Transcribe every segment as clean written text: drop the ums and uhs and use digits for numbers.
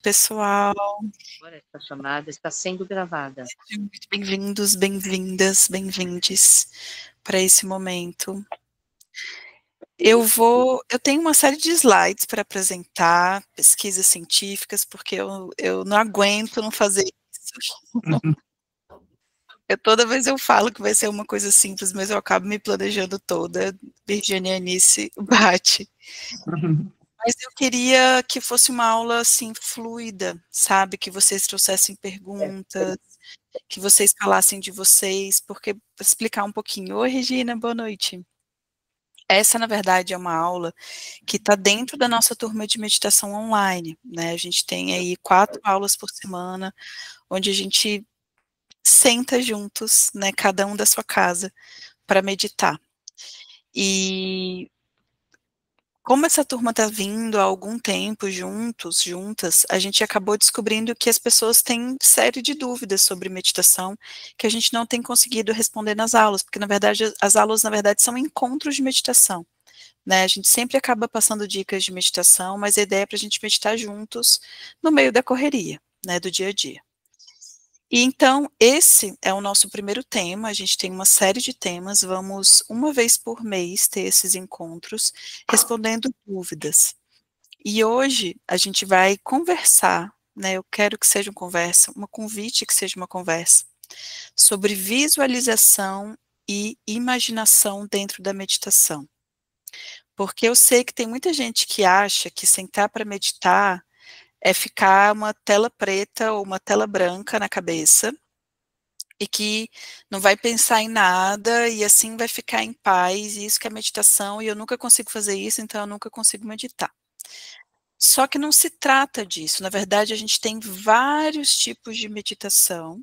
pessoal. Agora essa chamada está sendo gravada. Sejam muito bem-vindos, bem-vindas, bem-vindes para esse momento. Eu tenho uma série de slides para apresentar, pesquisas científicas, porque eu não aguento não fazer isso. Toda vez eu falo que vai ser uma coisa simples, mas eu acabo me planejando toda. Virginianice bate. Mas eu queria que fosse uma aula, assim, fluida, sabe? Que vocês trouxessem perguntas, que vocês falassem de vocês, porque para explicar um pouquinho. Oi, Regina, boa noite. Essa, na verdade, é uma aula que está dentro da nossa turma de meditação online, né? A gente tem aí 4 aulas por semana, onde a gente senta juntos, né? Cada um da sua casa, para meditar. E como essa turma está vindo há algum tempo juntas, a gente acabou descobrindo que as pessoas têm série de dúvidas sobre meditação que a gente não tem conseguido responder nas aulas, porque na verdade as aulas na verdade são encontros de meditação, né? A gente sempre acaba passando dicas de meditação, mas a ideia é para a gente meditar juntos no meio da correria, né, do dia a dia. E então, esse é o nosso primeiro tema, a gente tem uma série de temas, vamos uma vez por mês ter esses encontros, respondendo dúvidas. E hoje a gente vai conversar, né, eu quero que seja uma conversa, uma convite que seja uma conversa, sobre visualização e imaginação dentro da meditação. Porque eu sei que tem muita gente que acha que sentar para meditar é ficar uma tela preta ou uma tela branca na cabeça, e que não vai pensar em nada e assim vai ficar em paz, e isso que é meditação, e eu nunca consigo fazer isso, então eu nunca consigo meditar. Só que não se trata disso, na verdade a gente tem vários tipos de meditação,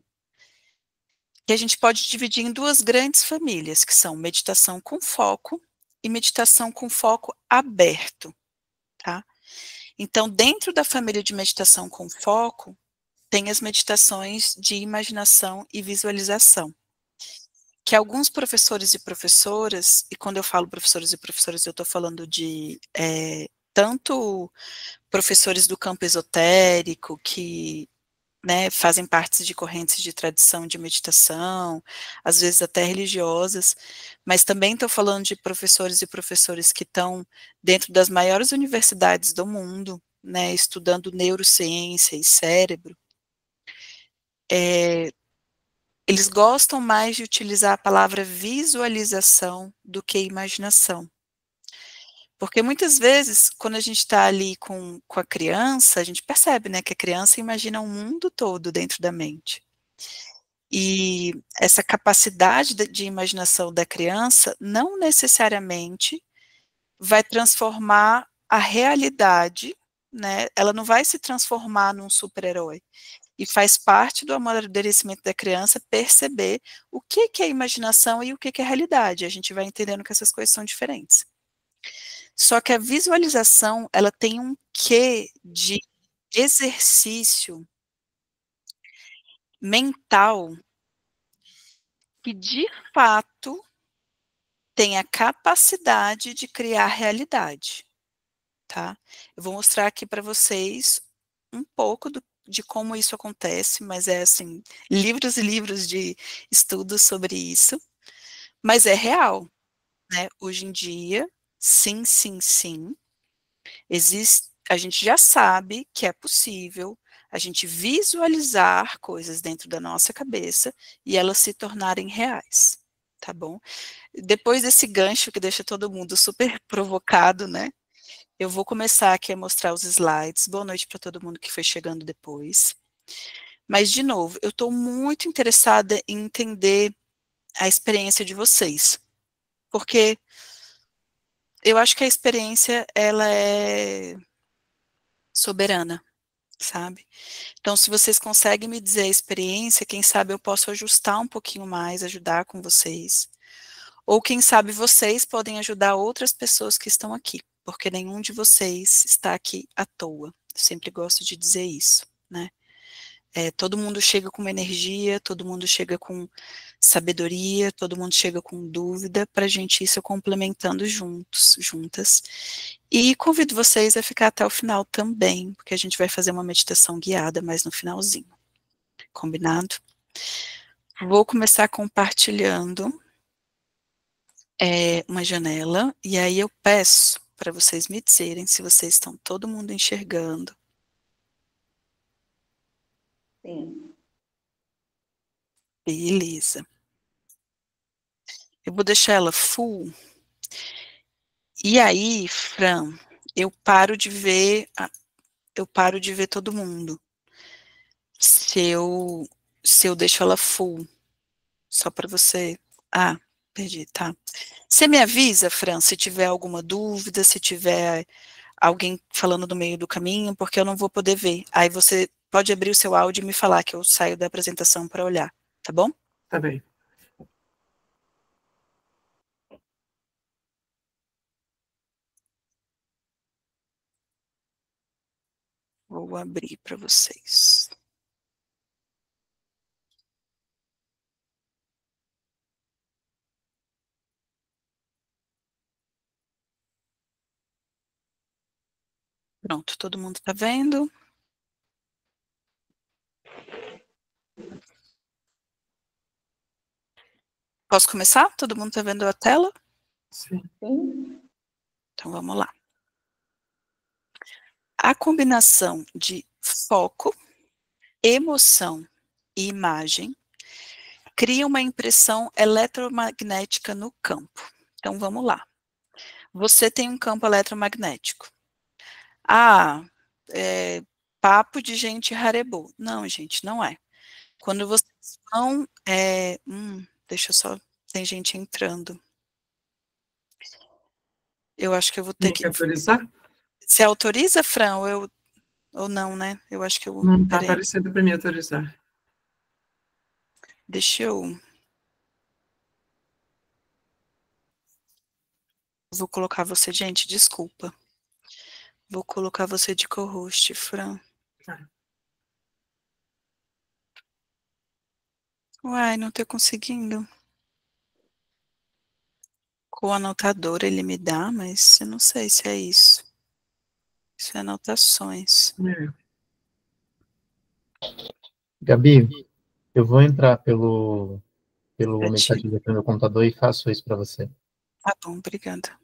que a gente pode dividir em 2 grandes famílias, que são meditação com foco e meditação com foco aberto, tá? Então, dentro da família de meditação com foco, tem as meditações de imaginação e visualização, que alguns professores e professoras, e quando eu falo professores e professoras, eu estou falando de tanto professores do campo esotérico, que, né, fazem parte de correntes de tradição de meditação, às vezes até religiosas, mas também estou falando de professores e professores que estão dentro das maiores universidades do mundo, né, estudando neurociência e cérebro. Eles gostam mais de utilizar a palavra visualização do que imaginação. Porque muitas vezes, quando a gente está ali com a criança, a gente percebe, né, que a criança imagina o mundo todo dentro da mente. E essa capacidade de imaginação da criança não necessariamente vai transformar a realidade, né? Ela não vai se transformar num super-herói. E faz parte do amadurecimento da criança perceber o que é imaginação e o que é realidade. A gente vai entendendo que essas coisas são diferentes. Só que a visualização, ela tem um quê de exercício mental que, de fato, tem a capacidade de criar realidade, tá? Eu vou mostrar aqui para vocês um pouco de como isso acontece, mas é assim, livros e livros de estudos sobre isso, mas é real, né? Hoje em dia, sim, sim, sim, a gente já sabe que é possível a gente visualizar coisas dentro da nossa cabeça e elas se tornarem reais, tá bom? Depois desse gancho que deixa todo mundo super provocado, né? Eu vou começar aqui a mostrar os slides. Boa noite para todo mundo que foi chegando depois. Mas, de novo, eu estou muito interessada em entender a experiência de vocês, porque eu acho que a experiência, ela é soberana, sabe? Então, se vocês conseguem me dizer a experiência, quem sabe eu posso ajustar um pouquinho mais, ajudar com vocês. Ou quem sabe vocês podem ajudar outras pessoas que estão aqui, porque nenhum de vocês está aqui à toa. Eu sempre gosto de dizer isso, né? Todo mundo chega com uma energia, todo mundo chega com sabedoria, todo mundo chega com dúvida, para a gente ir se complementando juntos, juntas. E convido vocês a ficar até o final também, porque a gente vai fazer uma meditação guiada mais no finalzinho. Combinado? Vou começar compartilhando uma janela, e aí eu peço para vocês me dizerem se vocês estão todo mundo enxergando. Sim. Beleza. Eu vou deixar ela full. E aí, Fran, eu paro de ver todo mundo. Se eu deixo ela full, só para você. Ah, perdi, tá. Você me avisa, Fran, se tiver alguma dúvida, se tiver alguém falando no meio do caminho, porque eu não vou poder ver. Aí você pode abrir o seu áudio e me falar que eu saio da apresentação para olhar, tá bom? Tá bem. Vou abrir para vocês. Pronto, todo mundo está vendo? Posso começar? Todo mundo está vendo a tela? Sim. Então vamos lá. A combinação de foco, emoção e imagem cria uma impressão eletromagnética no campo. Então vamos lá. Você tem um campo eletromagnético. Ah, papo de gente rarebô. Não, gente, não é. Quando vocês vão... deixa eu só... Tem gente entrando. Eu acho que eu vou ter que... autorizar? Você autoriza, Fran, ou não, né? Eu acho que eu... Não está aparecendo para mim autorizar. Deixa eu... Vou colocar você... Gente, desculpa. Vou colocar você de co-host, Fran. Uai, não tô conseguindo. Com o anotador ele me dá, mas eu não sei se é isso. Isso é anotações. Gabi, eu vou entrar pelo mensagem aqui no meu computador e faço isso para você. Tá bom, obrigada.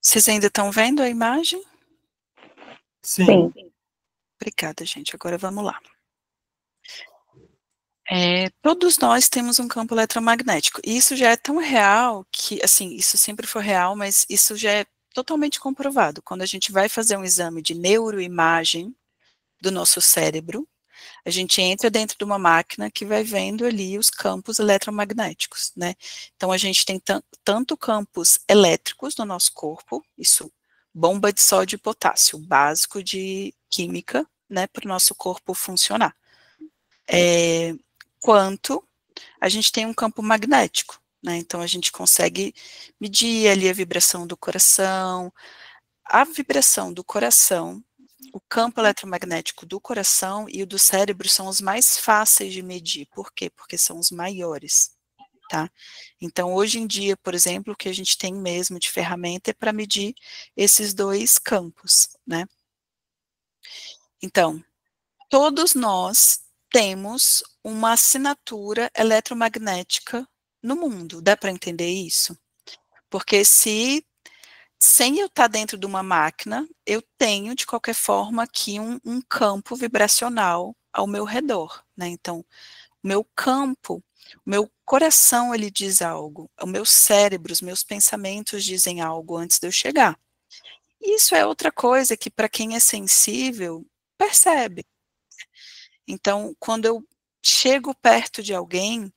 Vocês ainda estão vendo a imagem? Sim. Obrigada, gente. Agora vamos lá. Todos nós temos um campo eletromagnético. E isso já é tão real que, assim, isso sempre foi real, mas isso já é totalmente comprovado. Quando a gente vai fazer um exame de neuroimagem do nosso cérebro, a gente entra dentro de uma máquina que vai vendo ali os campos eletromagnéticos, né? Então, a gente tem tanto campos elétricos no nosso corpo, isso, bomba de sódio e potássio, básico de química, né, para o nosso corpo funcionar. Quanto a gente tem um campo magnético, né? Então, a gente consegue medir ali a vibração do coração. A vibração do coração, o campo eletromagnético do coração e o do cérebro são os mais fáceis de medir. Por quê? Porque são os maiores, tá? Então, hoje em dia, por exemplo, o que a gente tem mesmo de ferramenta é para medir esses dois campos, né? Então, todos nós temos uma assinatura eletromagnética no mundo. Dá para entender isso? Porque sem eu estar dentro de uma máquina, eu tenho, de qualquer forma, aqui um campo vibracional ao meu redor, né? Então, o meu campo, o meu coração, ele diz algo, o meu cérebro, os meus pensamentos dizem algo antes de eu chegar. E isso é outra coisa que, para quem é sensível, percebe. Então, quando eu chego perto de alguém,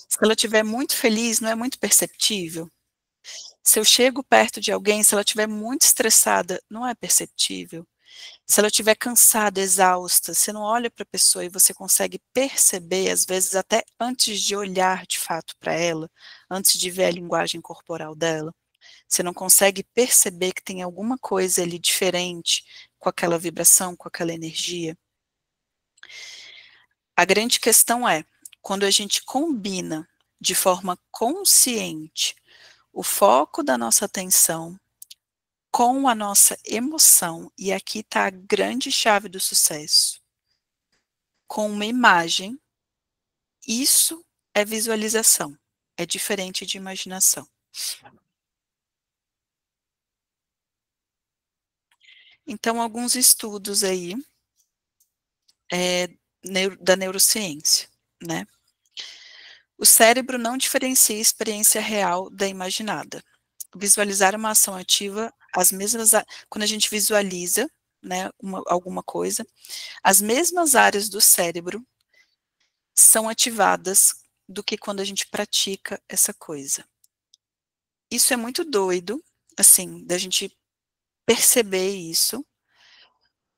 se ela estiver muito feliz, não é muito perceptível? Se eu chego perto de alguém, se ela estiver muito estressada, não é perceptível? Se ela estiver cansada, exausta, você não olha para a pessoa e você consegue perceber, às vezes até antes de olhar de fato para ela, antes de ver a linguagem corporal dela, você não consegue perceber que tem alguma coisa ali diferente com aquela vibração, com aquela energia. A grande questão é, quando a gente combina de forma consciente o foco da nossa atenção com a nossa emoção, e aqui está a grande chave do sucesso, com uma imagem, isso é visualização, é diferente de imaginação. Então, alguns estudos aí da neurociência, né? O cérebro não diferencia a experiência real da imaginada. Visualizar uma ação ativa, quando a gente visualiza, né, alguma coisa, as mesmas áreas do cérebro são ativadas do que quando a gente pratica essa coisa. Isso é muito doido, assim, da gente perceber isso,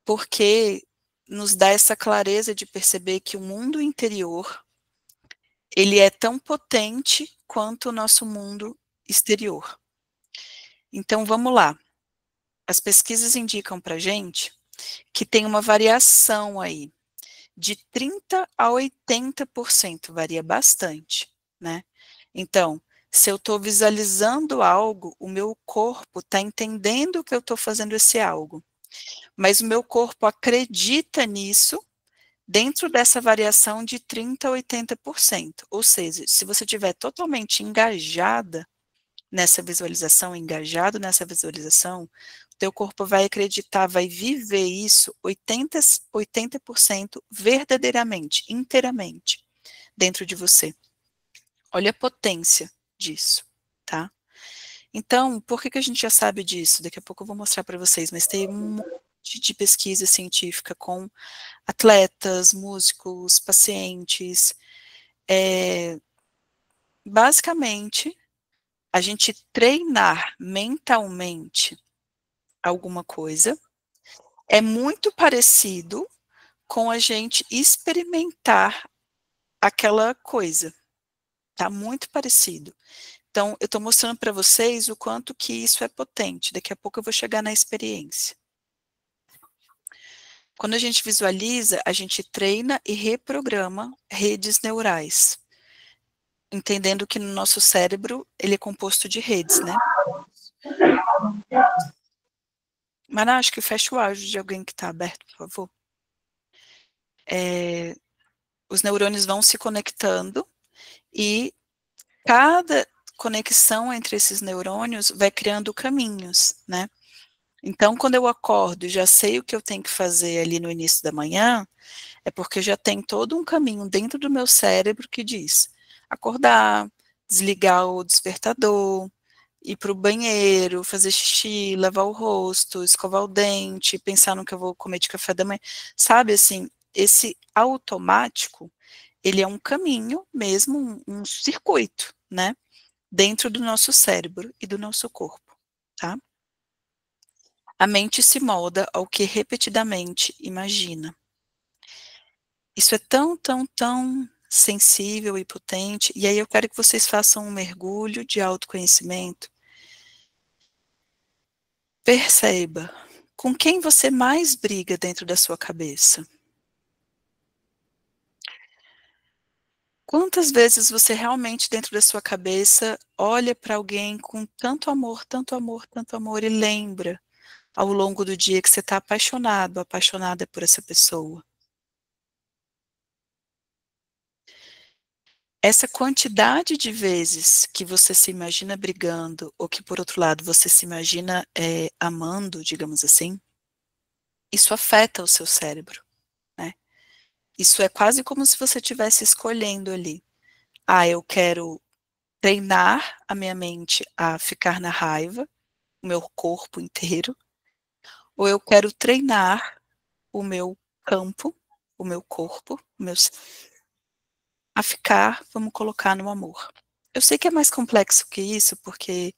porque nos dá essa clareza de perceber que o mundo interior, ele é tão potente quanto o nosso mundo exterior. Então, vamos lá. As pesquisas indicam para a gente que tem uma variação aí de 30% a 80%, varia bastante, né? Então, se eu estou visualizando algo, o meu corpo está entendendo que eu estou fazendo esse algo, mas o meu corpo acredita nisso dentro dessa variação de 30% a 80%. Ou seja, se você estiver totalmente engajada nessa visualização, engajado nessa visualização, o teu corpo vai acreditar, vai viver isso 80% verdadeiramente, inteiramente, dentro de você. Olha a potência disso, tá? Então, por que a gente já sabe disso? Daqui a pouco eu vou mostrar para vocês, mas tem um monte de pesquisa científica com atletas, músicos, pacientes. Basicamente, a gente treinar mentalmente alguma coisa é muito parecido com a gente experimentar aquela coisa. Tá muito parecido. Então, eu estou mostrando para vocês o quanto que isso é potente. Daqui a pouco eu vou chegar na experiência. Quando a gente visualiza, a gente treina e reprograma redes neurais. Entendendo que no nosso cérebro, ele é composto de redes, né? Mas acho que fecha o áudio de alguém que está aberto, por favor. Os neurônios vão se conectando e cada conexão entre esses neurônios vai criando caminhos, né? Então, quando eu acordo e já sei o que eu tenho que fazer ali no início da manhã, é porque já tem todo um caminho dentro do meu cérebro que diz acordar, desligar o despertador, ir para o banheiro, fazer xixi, lavar o rosto, escovar o dente, pensar no que eu vou comer de café da manhã. Sabe, assim, esse automático, ele é um caminho mesmo, um circuito, né? Dentro do nosso cérebro e do nosso corpo, tá? A mente se molda ao que repetidamente imagina. Isso é tão, tão, tão sensível e potente, e aí eu quero que vocês façam um mergulho de autoconhecimento. Perceba, com quem você mais briga dentro da sua cabeça? Quantas vezes você realmente dentro da sua cabeça olha para alguém com tanto amor, tanto amor, tanto amor e lembra ao longo do dia que você está apaixonado, apaixonada por essa pessoa? Essa quantidade de vezes que você se imagina brigando, ou que por outro lado você se imagina amando, digamos assim, isso afeta o seu cérebro, né? Isso é quase como se você estivesse escolhendo ali. Eu quero treinar a minha mente a ficar na raiva, o meu corpo inteiro, ou eu quero treinar o meu campo, o meu corpo, a ficar, vamos colocar, no amor. Eu sei que é mais complexo que isso, porque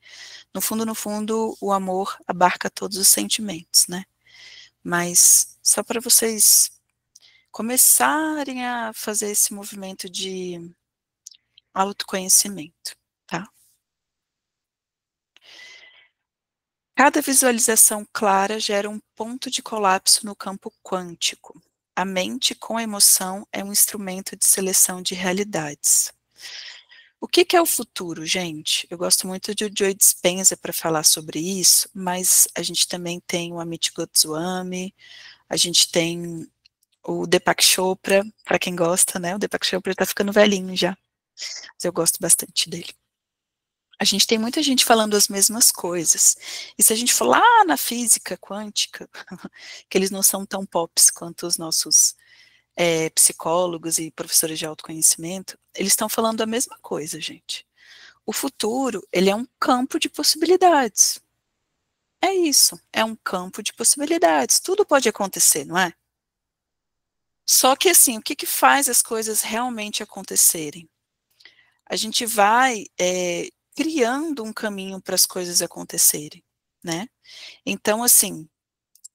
no fundo, o amor abarca todos os sentimentos, né? mas só para vocês começarem a fazer esse movimento de autoconhecimento, tá? Cada visualização clara gera um ponto de colapso no campo quântico. A mente com a emoção é um instrumento de seleção de realidades. O que é o futuro, gente? Eu gosto muito de Joe Dispenza para falar sobre isso, mas a gente também tem o Amit Goswami, a gente tem o Deepak Chopra, para quem gosta, né? O Deepak Chopra está ficando velhinho já, mas eu gosto bastante dele. A gente tem muita gente falando as mesmas coisas. E se a gente for lá na física quântica, que eles não são tão pops quanto os nossos psicólogos e professores de autoconhecimento, eles estão falando a mesma coisa, gente. O futuro, ele é um campo de possibilidades. É isso, é um campo de possibilidades. Tudo pode acontecer, não é? Só que assim, o que faz as coisas realmente acontecerem? A gente vai criando um caminho para as coisas acontecerem, né? Então, assim,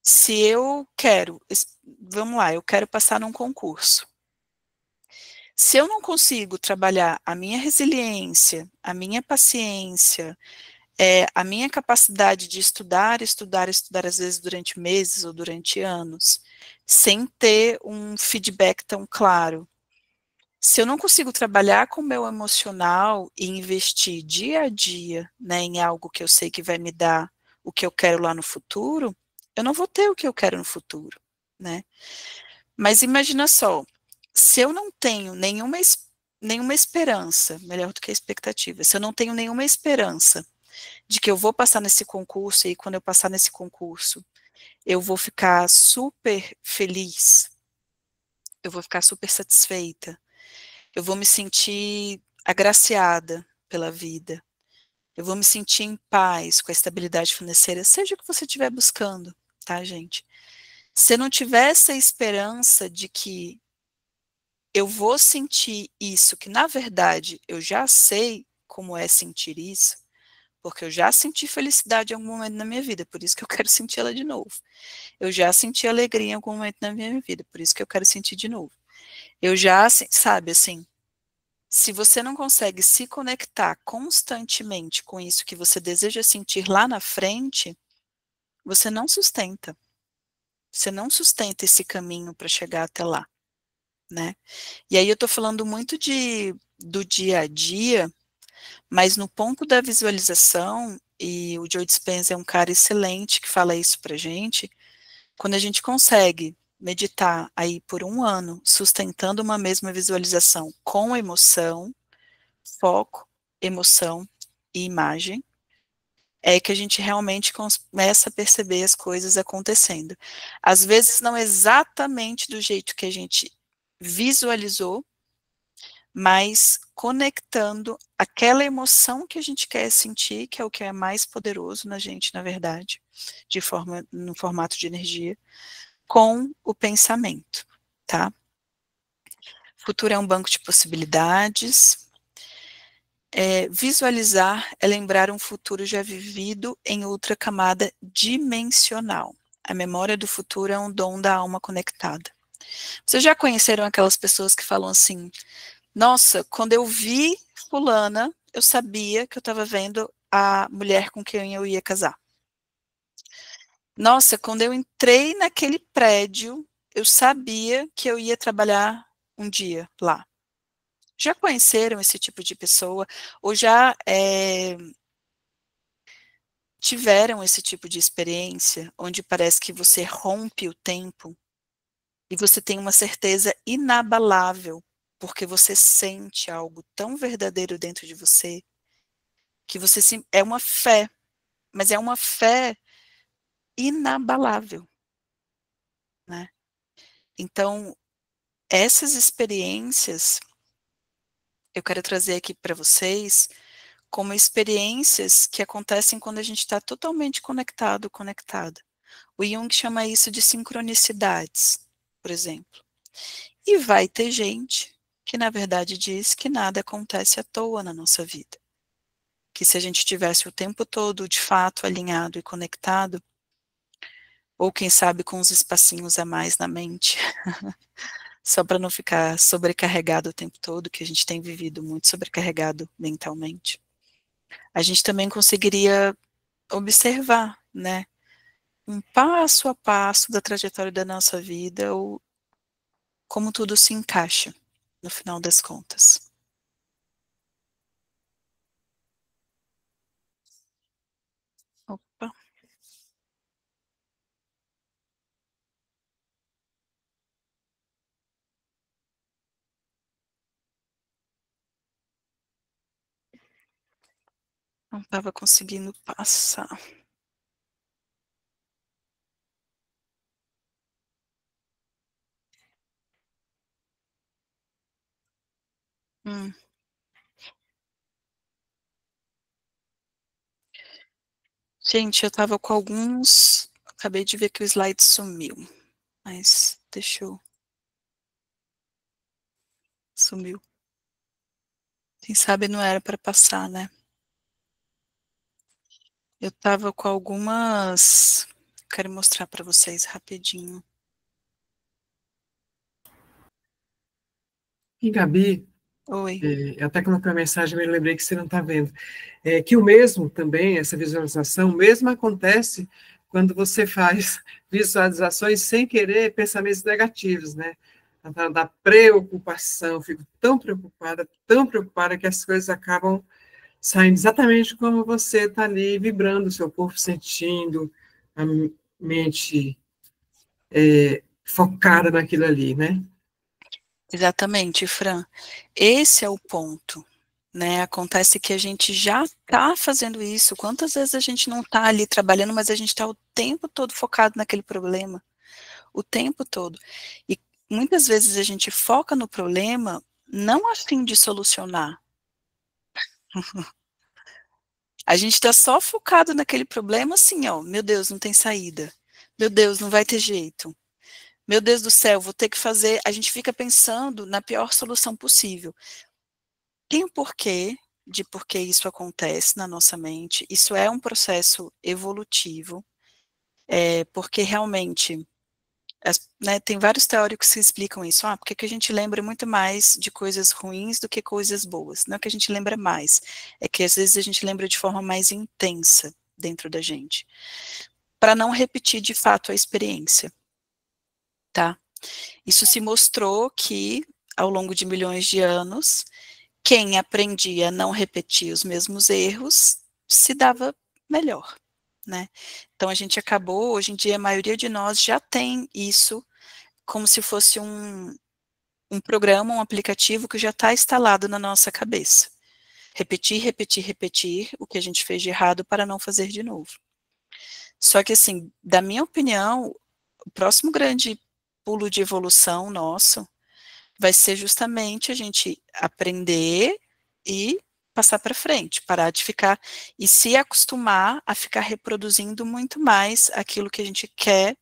se eu quero, vamos lá, eu quero passar num concurso. Se eu não consigo trabalhar a minha resiliência, a minha paciência, a minha capacidade de estudar, às vezes durante meses ou durante anos, sem ter um feedback tão claro. Se eu não consigo trabalhar com o meu emocional e investir dia a dia, né, em algo que eu sei que vai me dar o que eu quero lá no futuro, eu não vou ter o que eu quero no futuro, né? Mas imagina só, se eu não tenho nenhuma esperança, melhor do que a expectativa, se eu não tenho nenhuma esperança de que eu vou passar nesse concurso e quando eu passar nesse concurso, eu vou ficar super feliz, eu vou ficar super satisfeita, eu vou me sentir agraciada pela vida, eu vou me sentir em paz com a estabilidade financeira, seja o que você estiver buscando, tá, gente? Se eu não tiver essa esperança de que eu vou sentir isso, que na verdade eu já sei como é sentir isso, porque eu já senti felicidade em algum momento na minha vida, por isso que eu quero sentir ela de novo. Eu já senti alegria em algum momento na minha vida, por isso que eu quero sentir de novo. Eu já, sabe, assim, se você não consegue se conectar constantemente com isso que você deseja sentir lá na frente, você não sustenta. Você não sustenta esse caminho para chegar até lá, né? E aí eu estou falando muito do dia a dia, mas no ponto da visualização, e o Joe Dispenza é um cara excelente que fala isso pra gente, quando a gente consegue meditar aí por 1 ano, sustentando uma mesma visualização com emoção, foco, emoção e imagem, é que a gente realmente começa a perceber as coisas acontecendo. Às vezes não exatamente do jeito que a gente visualizou, mas conectando aquela emoção que a gente quer sentir, que é o que é mais poderoso na gente, na verdade, no formato de energia, com o pensamento, tá? Futuro é um banco de possibilidades. Visualizar é lembrar um futuro já vivido em outra camada dimensional. A memória do futuro é um dom da alma conectada. Vocês já conheceram aquelas pessoas que falam assim, nossa, quando eu vi fulana, eu sabia que eu estava vendo a mulher com quem eu ia casar. Nossa, quando eu entrei naquele prédio, eu sabia que eu ia trabalhar um dia lá. Já conheceram esse tipo de pessoa? Ou já tiveram esse tipo de experiência, onde parece que você rompe o tempo e você tem uma certeza inabalável, porque você sente algo tão verdadeiro dentro de você, que você é uma fé, mas é uma fé inabalável, né? Então, essas experiências, eu quero trazer aqui para vocês, como experiências que acontecem quando a gente está totalmente conectado, conectada. O Jung chama isso de sincronicidades, por exemplo. E vai ter gente que, na verdade, diz que nada acontece à toa na nossa vida. Que se a gente tivesse o tempo todo, de fato, alinhado e conectado, ou quem sabe com uns espacinhos a mais na mente, só para não ficar sobrecarregado o tempo todo, que a gente tem vivido muito sobrecarregado mentalmente. A gente também conseguiria observar, né, um passo a passo da trajetória da nossa vida, ou como tudo se encaixa, no final das contas. Opa. Não estava conseguindo passar. Gente, eu estava com alguns... Acabei de ver que o slide sumiu. Mas deixa eu... Sumiu. Quem sabe não era para passar, né? Eu estava com algumas... Quero mostrar para vocês rapidinho. E, Gabi, Oi. eu até coloquei uma mensagem, mas eu lembrei que você não está vendo. Que o mesmo também, essa visualização, o mesmo acontece quando você faz visualizações sem querer pensamentos negativos, né? Da preocupação, fico tão preocupada que as coisas acabam saindo exatamente como você está ali vibrando, o seu corpo sentindo, a mente focada naquilo ali, né? Exatamente, Fran. Esse é o ponto, né? Acontece que a gente já está fazendo isso. Quantas vezes a gente não está ali trabalhando, mas a gente está o tempo todo focado naquele problema, o tempo todo. E muitas vezes a gente foca no problema não a fim de solucionar. A gente está só focado naquele problema assim, ó, meu Deus, não tem saída. Meu Deus, não vai ter jeito. Meu Deus do céu, vou ter que fazer. A gente fica pensando na pior solução possível. Tem um porquê de por que isso acontece na nossa mente. Isso é um processo evolutivo, porque realmente, né, tem vários teóricos que explicam isso. Porque que a gente lembra muito mais de coisas ruins do que coisas boas. Não é que a gente lembra mais, é que às vezes a gente lembra de forma mais intensa dentro da gente, para não repetir de fato a experiência, tá? Isso se mostrou que, ao longo de milhões de anos, quem aprendia a não repetir os mesmos erros se dava melhor, né? Então a gente acabou, hoje em dia a maioria de nós já tem isso como se fosse um programa, um aplicativo que já está instalado na nossa cabeça. Repetir, repetir, repetir o que a gente fez de errado para não fazer de novo. Só que assim, da minha opinião, o próximo grande pulo de evolução nosso vai ser justamente a gente aprender e passar para frente, parar de ficar e se acostumar a ficar reproduzindo muito mais aquilo que a gente quer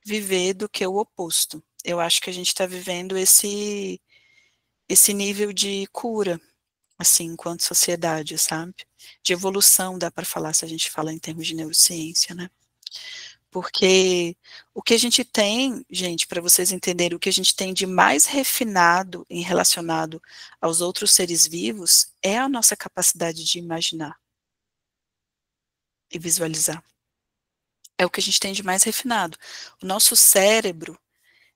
viver do que o oposto. Eu acho que a gente está vivendo esse nível de cura, assim, enquanto sociedade, sabe? De evolução, dá para falar, se a gente fala em termos de neurociência, né? Porque o que a gente tem, gente, para vocês entenderem, o que a gente tem de mais refinado em relacionado aos outros seres vivos é a nossa capacidade de imaginar e visualizar. É o que a gente tem de mais refinado. O nosso cérebro,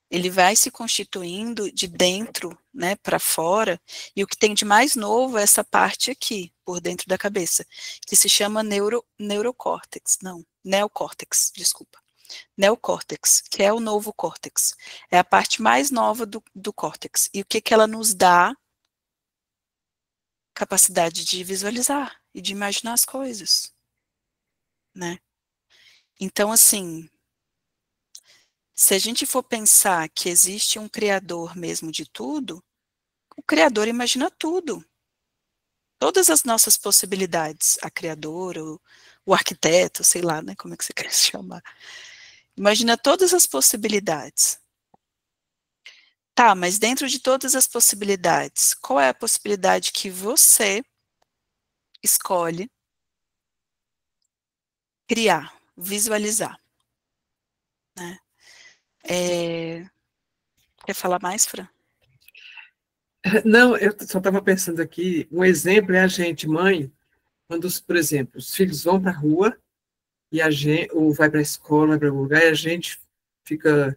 ele vai se constituindo de dentro, né, para fora, e o que tem de mais novo é essa parte aqui, por dentro da cabeça, que se chama neurocórtex, não, neocórtex, desculpa. Neocórtex, que é o novo córtex. É a parte mais nova do córtex. E o que ela nos dá? Capacidade de visualizar e de imaginar as coisas, né? Então, assim, se a gente for pensar que existe um criador mesmo de tudo, o criador imagina tudo. Todas as nossas possibilidades, a criadora, o arquiteto, sei lá, né, como é que você quer se chamar. Imagina todas as possibilidades. Tá, mas dentro de todas as possibilidades, qual é a possibilidade que você escolhe criar, visualizar? né? Quer falar mais, Fran? Não, eu só estava pensando aqui, um exemplo é a gente, mãe, quando, por exemplo, os filhos vão para a rua, e a gente, ou vai para a escola, vai para algum lugar, e a gente fica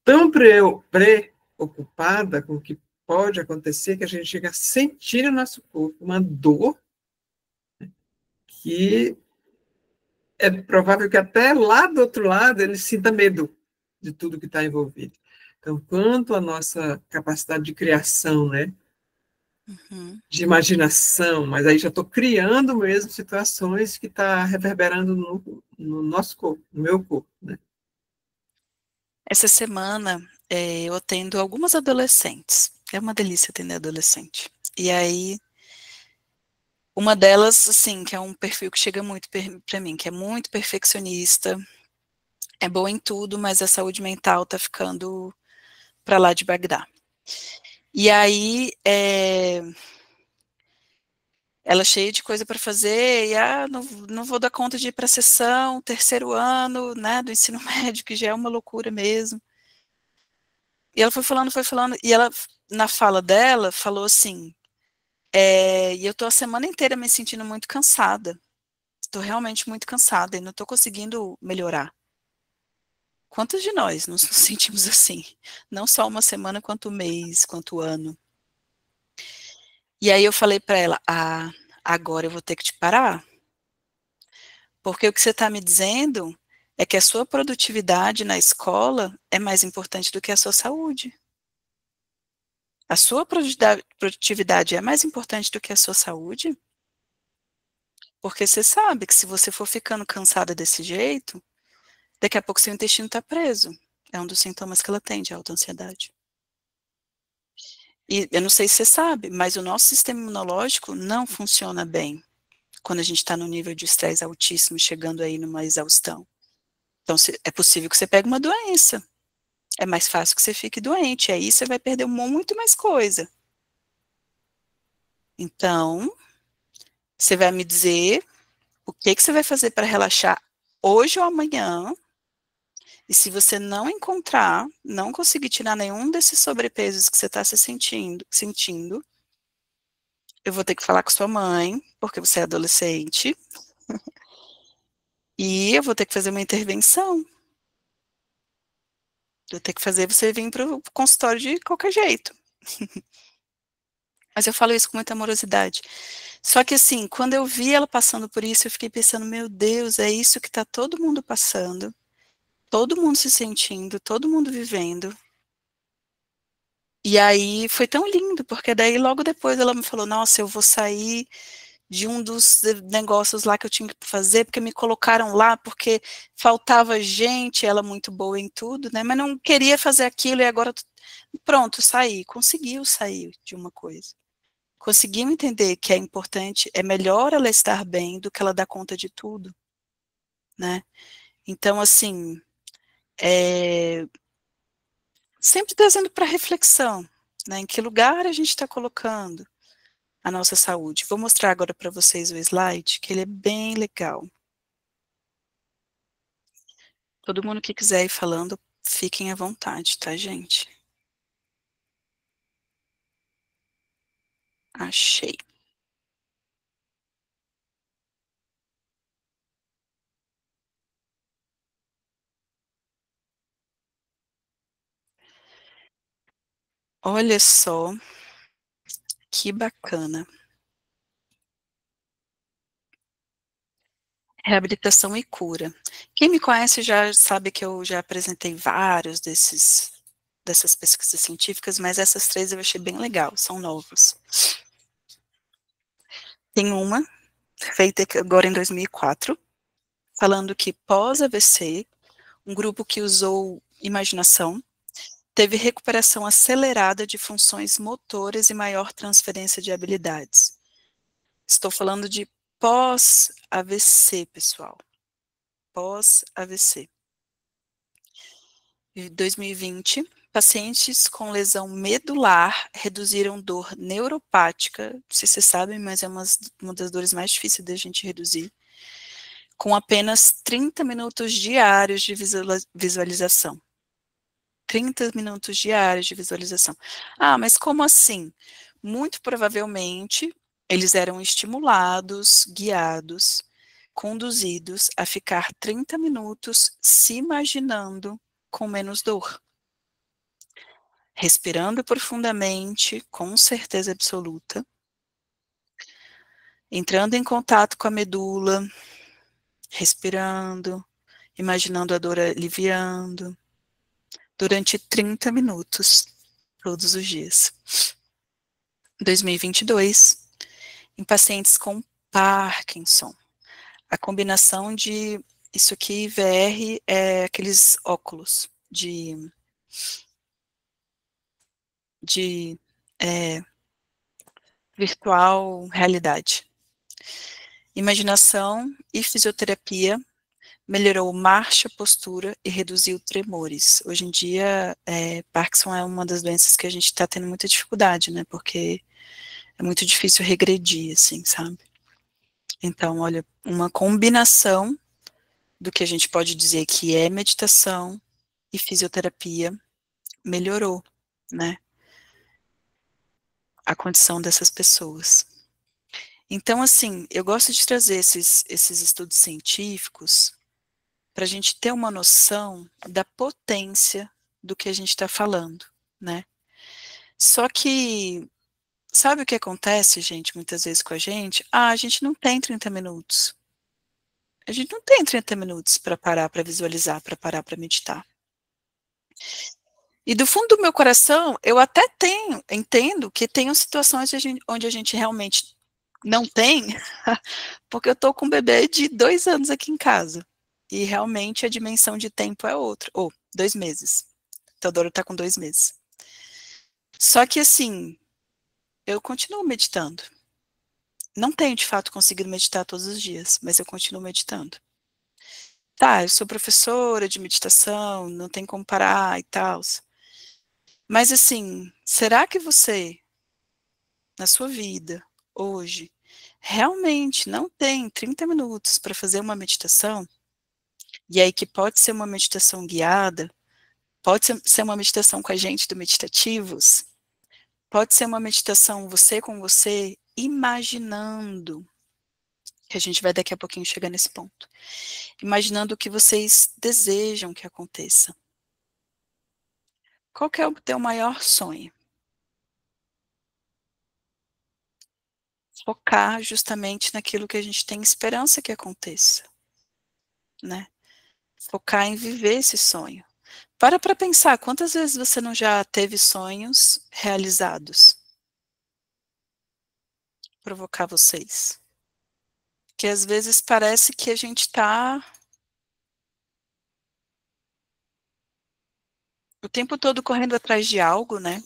tão preocupada com o que pode acontecer, que a gente chega a sentir no nosso corpo uma dor que é provável que até lá do outro lado ele sinta medo de tudo que está envolvido. Então, quanto à nossa capacidade de criação, né? Uhum. De imaginação, mas aí já estou criando mesmo situações que está reverberando no nosso corpo, no meu corpo, né? Essa semana eu atendo algumas adolescentes. É uma delícia atender adolescente. E aí, uma delas, assim, que é um perfil que chega muito para mim, que é muito perfeccionista, é boa em tudo, mas a saúde mental tá ficando para lá de Bagdá. E aí, ela cheia de coisa para fazer, e não vou dar conta de ir para a sessão, terceiro ano, né, do ensino médio, que já é uma loucura mesmo. E ela foi falando, e ela, na fala dela, falou assim, e eu tô a semana inteira me sentindo muito cansada, estou realmente muito cansada, e não estou conseguindo melhorar. Quantos de nós nos sentimos assim? Não só uma semana, quanto um mês, quanto ano. E aí eu falei para ela, agora eu vou ter que te parar, porque o que você está me dizendo é que a sua produtividade na escola é mais importante do que a sua saúde. A sua produtividade é mais importante do que a sua saúde? Porque você sabe que se você for ficando cansada desse jeito, daqui a pouco seu intestino está preso. É um dos sintomas que ela tem de alta ansiedade. E eu não sei se você sabe, mas o nosso sistema imunológico não funciona bem quando a gente está no nível de estresse altíssimo, chegando aí numa exaustão. Então, é possível que você pegue uma doença. É mais fácil que você fique doente. Aí você vai perder muito mais coisa. Então, você vai me dizer o que você vai fazer para relaxar hoje ou amanhã. E se você não encontrar, não conseguir tirar nenhum desses sobrepesos que você está se sentindo, eu vou ter que falar com sua mãe, porque você é adolescente, e eu vou ter que fazer uma intervenção. Eu vou ter que fazer você vir para o consultório de qualquer jeito. Mas eu falo isso com muita amorosidade. Só que assim, quando eu vi ela passando por isso, eu fiquei pensando, meu Deus, é isso que está todo mundo passando, todo mundo se sentindo, todo mundo vivendo. E aí foi tão lindo, porque daí logo depois ela me falou, nossa, eu vou sair de um dos negócios lá que eu tinha que fazer, porque me colocaram lá, porque faltava gente, ela muito boa em tudo, né, mas não queria fazer aquilo, e agora, pronto, conseguiu sair de uma coisa. Conseguiu entender que é importante, é melhor ela estar bem do que ela dar conta de tudo, né, então, assim, sempre trazendo para reflexão, né, em que lugar a gente está colocando a nossa saúde. Vou mostrar agora para vocês o slide, que ele é bem legal. Todo mundo que quiser ir falando, fiquem à vontade, tá, gente? Achei. Olha só que bacana. Reabilitação e cura. Quem me conhece já sabe que eu já apresentei vários dessas pesquisas científicas, mas essas três eu achei bem legal, são novas. Tem uma feita agora em 2004, falando que pós-AVC, um grupo que usou imaginação teve recuperação acelerada de funções motoras e maior transferência de habilidades. Estou falando de pós-AVC, pessoal. Pós-AVC. Em 2020, pacientes com lesão medular reduziram dor neuropática, não sei se vocês sabem, mas é uma das dores mais difíceis da gente reduzir, com apenas 30 minutos diários de visualização. 30 minutos diários de visualização. Ah, mas como assim? Muito provavelmente, eles eram estimulados, guiados, conduzidos a ficar 30 minutos se imaginando com menos dor. Respirando profundamente, com certeza absoluta. Entrando em contato com a medula, respirando, imaginando a dor aliviando, durante 30 minutos, todos os dias. 2022, em pacientes com Parkinson. A combinação de, isso aqui, VR, é aqueles óculos de virtual realidade. Imaginação e fisioterapia melhorou marcha, postura e reduziu tremores. Hoje em dia, Parkinson é uma das doenças que a gente está tendo muita dificuldade, né? Porque é muito difícil regredir, assim, sabe? Então, olha, uma combinação do que a gente pode dizer que é meditação e fisioterapia melhorou, né? A condição dessas pessoas. Então, assim, eu gosto de trazer esses estudos científicos para a gente ter uma noção da potência do que a gente está falando, né? Só que, sabe o que acontece, gente, muitas vezes com a gente? Ah, a gente não tem 30 minutos. A gente não tem 30 minutos para parar para visualizar, para parar para meditar. E do fundo do meu coração, eu até entendo que tenham situações onde a gente realmente não tem, porque eu estou com um bebê de 2 anos aqui em casa. E realmente a dimensão de tempo é outra. Ou 2 meses. Teodoro está com 2 meses. Só que assim, eu continuo meditando. Não tenho, de fato, conseguido meditar todos os dias, mas eu continuo meditando. Tá, eu sou professora de meditação, não tem como parar e tal. Mas assim, será que você, na sua vida, hoje, realmente não tem 30 minutos para fazer uma meditação? E aí que pode ser uma meditação guiada, pode ser uma meditação com a gente do Meditativos, pode ser uma meditação você com você, imaginando, que a gente vai daqui a pouquinho chegar nesse ponto, imaginando o que vocês desejam que aconteça. Qual que é o teu maior sonho? Focar justamente naquilo que a gente tem esperança que aconteça, né? Focar em viver esse sonho. Para pensar, quantas vezes você não já teve sonhos realizados? Provocar vocês. Que às vezes parece que a gente está o tempo todo correndo atrás de algo, né?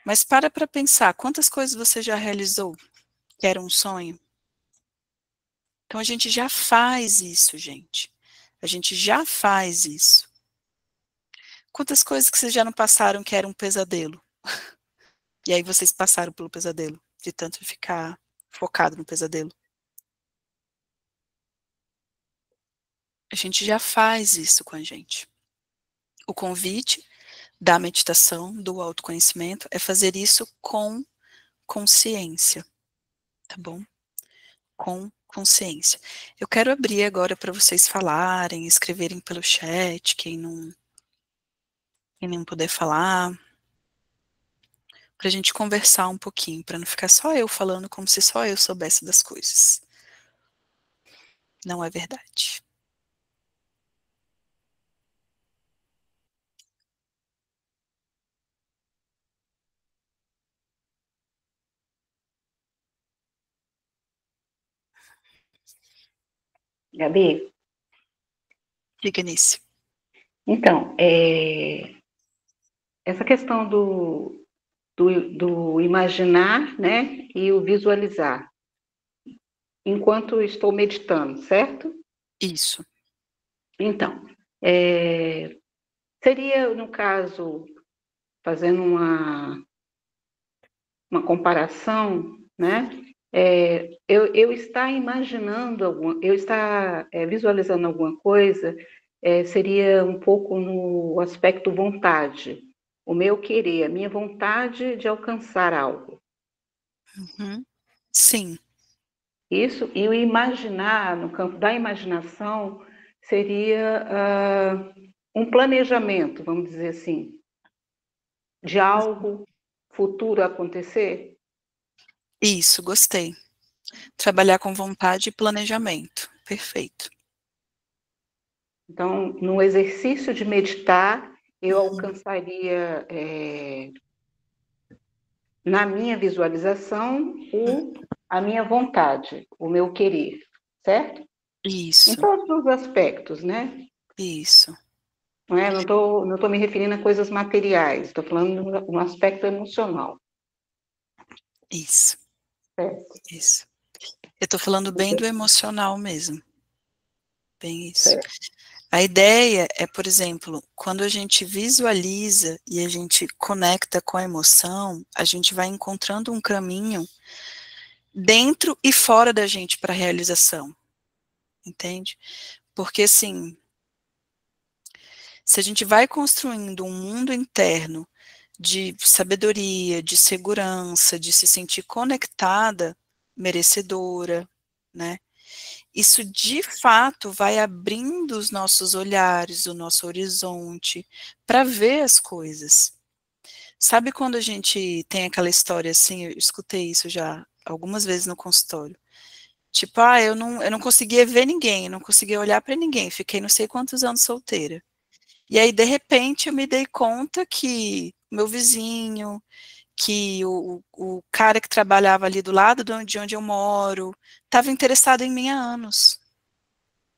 Mas para pensar, quantas coisas você já realizou que era um sonho? Então a gente já faz isso, gente. A gente já faz isso. Quantas coisas que vocês já não passaram que era um pesadelo? E aí vocês passaram pelo pesadelo, de tanto ficar focado no pesadelo. A gente já faz isso com a gente. O convite da meditação, do autoconhecimento, é fazer isso com consciência, tá bom? Com consciência. Eu quero abrir agora para vocês falarem, escreverem pelo chat, quem não puder falar, para a gente conversar um pouquinho, para não ficar só eu falando como se só eu soubesse das coisas. Não é verdade. Gabi? Diga nisso. Então, essa questão do imaginar, né, e o visualizar, enquanto estou meditando, certo? Isso. Então, seria, no caso, fazendo uma comparação, né, eu estar imaginando, eu estar visualizando alguma coisa, seria um pouco no aspecto vontade, o meu querer, a minha vontade de alcançar algo. Uhum. Sim. Isso, e o imaginar, no campo da imaginação, seria um planejamento, vamos dizer assim, de algo futuro acontecer. Isso, gostei. Trabalhar com vontade e planejamento. Perfeito. Então, no exercício de meditar, eu alcançaria, na minha visualização, a minha vontade, o meu querer, certo? Em Isso, todos os aspectos, né? isso. Não tô me referindo a coisas materiais, estou falando no aspecto emocional. Isso, Certo. isso. Eu estou falando bem do emocional mesmo. Bem isso. Certo. A ideia é, por exemplo, quando a gente visualiza e a gente conecta com a emoção, a gente vai encontrando um caminho dentro e fora da gente para a realização. Entende? Porque, assim, se a gente vai construindo um mundo interno de sabedoria, de segurança, de se sentir conectada, merecedora, né? Isso de fato vai abrindo os nossos olhares, o nosso horizonte, para ver as coisas. Sabe quando a gente tem aquela história assim, eu escutei isso já algumas vezes no consultório. Tipo, eu não conseguia ver ninguém, eu não conseguia olhar para ninguém, fiquei não sei quantos anos solteira. E aí, de repente, eu me dei conta que meu vizinho, que o cara que trabalhava ali do lado de onde eu moro, estava interessado em mim há anos.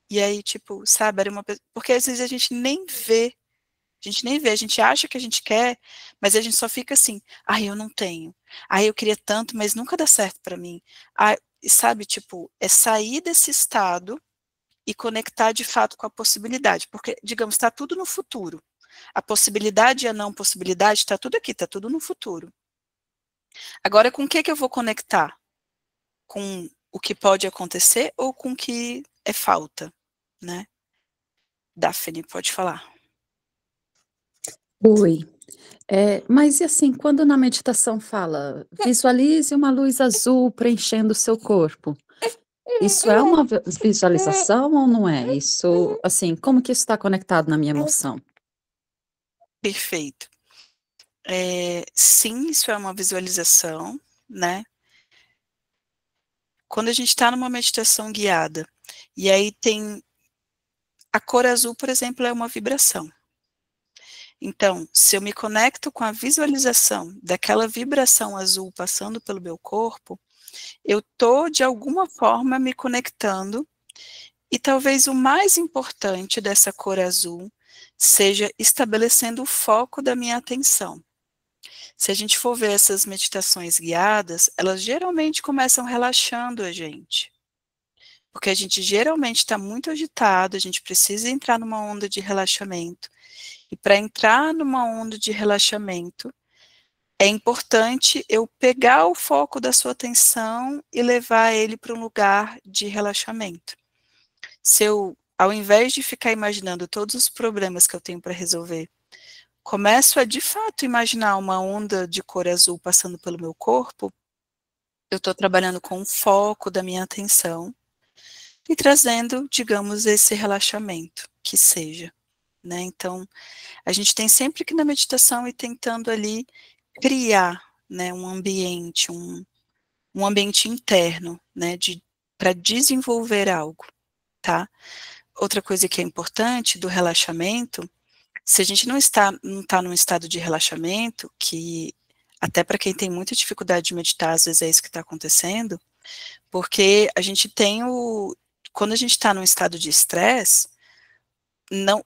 E aí, tipo, sabe, era uma porque às vezes a gente nem vê, a gente acha que a gente quer, mas a gente só fica assim, ai, eu não tenho. Ai, eu queria tanto, mas nunca dá certo para mim. Ai, sabe, tipo, é sair desse estado e conectar de fato com a possibilidade, porque, digamos, está tudo no futuro. A possibilidade e a não possibilidade está tudo aqui, está tudo no futuro. Agora, com o que eu vou conectar? Com o que pode acontecer ou com o que é falta, né? Daphne, pode falar. Oi. Mas e assim, quando na meditação fala, visualize uma luz azul preenchendo o seu corpo, isso é uma visualização ou não é? Isso, assim, como que isso está conectado na minha emoção? Perfeito. Sim, isso é uma visualização, né? Quando a gente está numa meditação guiada, e aí tem a cor azul, por exemplo, é uma vibração. Então, se eu me conecto com a visualização daquela vibração azul passando pelo meu corpo, eu estou, de alguma forma, me conectando, e talvez o mais importante dessa cor azul seja estabelecendo o foco da minha atenção. Se a gente for ver essas meditações guiadas, elas geralmente começam relaxando a gente. Porque a gente geralmente está muito agitado, a gente precisa entrar numa onda de relaxamento. E para entrar numa onda de relaxamento, é importante eu pegar o foco da sua atenção e levar ele para um lugar de relaxamento. Se eu, ao invés de ficar imaginando todos os problemas que eu tenho para resolver, começo a de fato imaginar uma onda de cor azul passando pelo meu corpo, eu estou trabalhando com o foco da minha atenção e trazendo, digamos, esse relaxamento, que seja, né? Então, a gente tem sempre que na meditação ir tentando ali criar, né, um ambiente interno, né, para desenvolver algo, tá? Outra coisa que é importante do relaxamento, se a gente não está num estado de relaxamento, que até para quem tem muita dificuldade de meditar, às vezes é isso que está acontecendo, porque a gente tem quando a gente está num estado de estresse,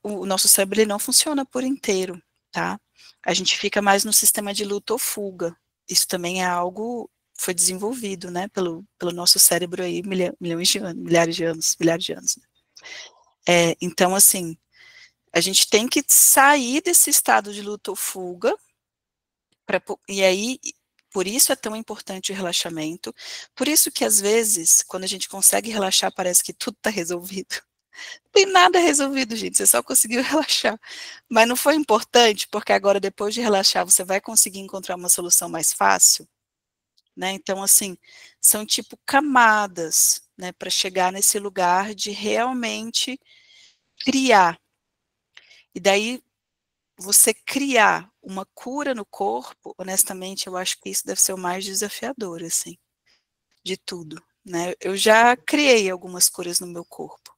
o nosso cérebro ele não funciona por inteiro, tá? A gente fica mais no sistema de luta ou fuga. Isso também é algo foi desenvolvido, né, pelo nosso cérebro aí milhões de anos, milhares de anos. Né? Então, assim, a gente tem que sair desse estado de luta ou fuga, e aí Por isso é tão importante o relaxamento, por isso que às vezes, quando a gente consegue relaxar, parece que tudo está resolvido. Não tem nada resolvido, gente, você só conseguiu relaxar. Mas não foi importante, porque agora, depois de relaxar, você vai conseguir encontrar uma solução mais fácil, né? Então, assim, são tipo camadas, né, para chegar nesse lugar de realmente criar. E daí, você criar uma cura no corpo, honestamente, eu acho que isso deve ser o mais desafiador, assim, de tudo, né? Eu já criei algumas curas no meu corpo,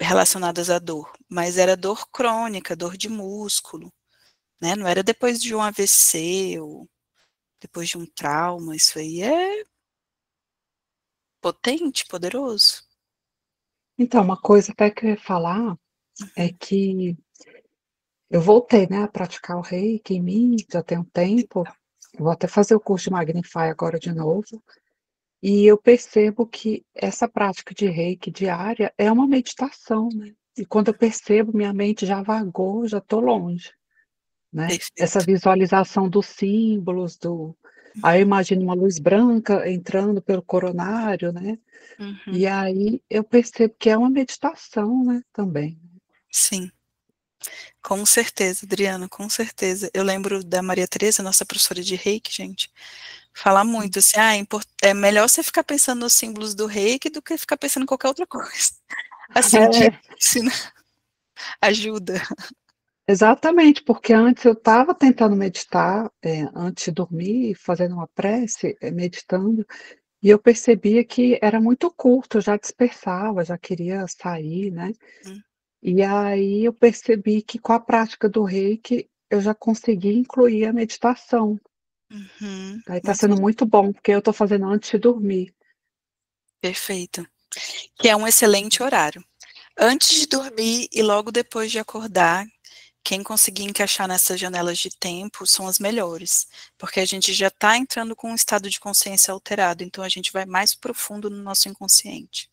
relacionadas à dor, mas era dor crônica, dor de músculo, né? Não era depois de um AVC ou depois de um trauma, isso aí é potente, poderoso. Então, uma coisa até que eu ia falar é que eu voltei, né, a praticar o reiki em mim, já tem um tempo. Eu vou até fazer o curso de Magnify agora de novo. E eu percebo que essa prática de reiki diária é uma meditação, né? E quando eu percebo, minha mente já vagou, já estou longe, né? Essa Perfeito. visualização dos símbolos, aí eu imagino uma luz branca entrando pelo coronário, né? Uhum. E aí eu percebo que é uma meditação, né, também. Sim. Com certeza, Adriana, com certeza. Eu lembro da Maria Teresa, nossa professora de reiki, gente, falar muito assim, é melhor você ficar pensando nos símbolos do reiki do que ficar pensando em qualquer outra coisa. Assim, É, ajuda. exatamente, porque antes eu estava tentando meditar, antes de dormir, fazendo uma prece, meditando, e eu percebia que era muito curto, eu já dispersava, já queria sair, né. Hum. E aí eu percebi que com a prática do reiki, eu já consegui incluir a meditação. Uhum. Aí está Muito sendo muito bom, porque eu estou fazendo antes de dormir. perfeito. Que é um excelente horário. Antes de dormir e logo depois de acordar, quem conseguir encaixar nessas janelas de tempo são as melhores, porque a gente já está entrando com um estado de consciência alterado, então a gente vai mais profundo no nosso inconsciente.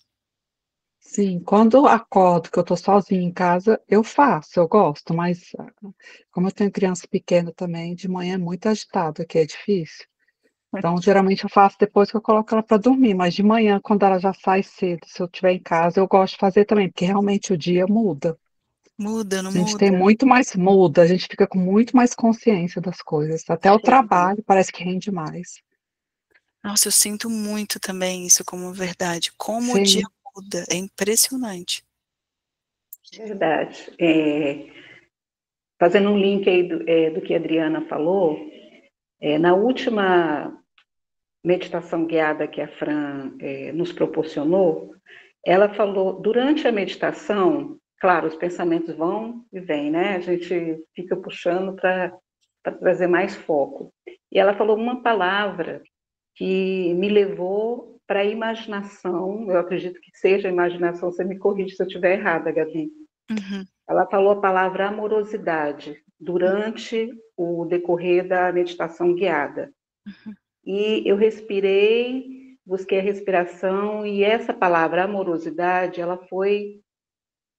Sim, quando eu acordo, que eu estou sozinha em casa, eu faço, eu gosto, mas como eu tenho criança pequena também, de manhã é muito agitado aqui, é difícil. Então, geralmente eu faço depois que eu coloco ela para dormir, mas de manhã, quando ela já sai cedo, se eu estiver em casa, eu gosto de fazer também, porque realmente o dia muda. Muda, não A gente tem muda? muito mais muda, a gente fica com muito mais consciência das coisas, até o trabalho parece que rende mais. Nossa, eu sinto muito também isso como verdade. Como o dia Sim, muda, é impressionante. Verdade. Fazendo um link aí do que a Adriana falou, na última meditação guiada que a Fran nos proporcionou, ela falou, durante a meditação, claro, os pensamentos vão e vêm, né? A gente fica puxando para trazer mais foco. E ela falou uma palavra que me levou para a imaginação, eu acredito que seja a imaginação, você me corrige se eu estiver errada, Gabi. Uhum, Ela falou a palavra amorosidade durante o decorrer da meditação guiada. uhum, E eu respirei, busquei a respiração, e essa palavra amorosidade, ela foi,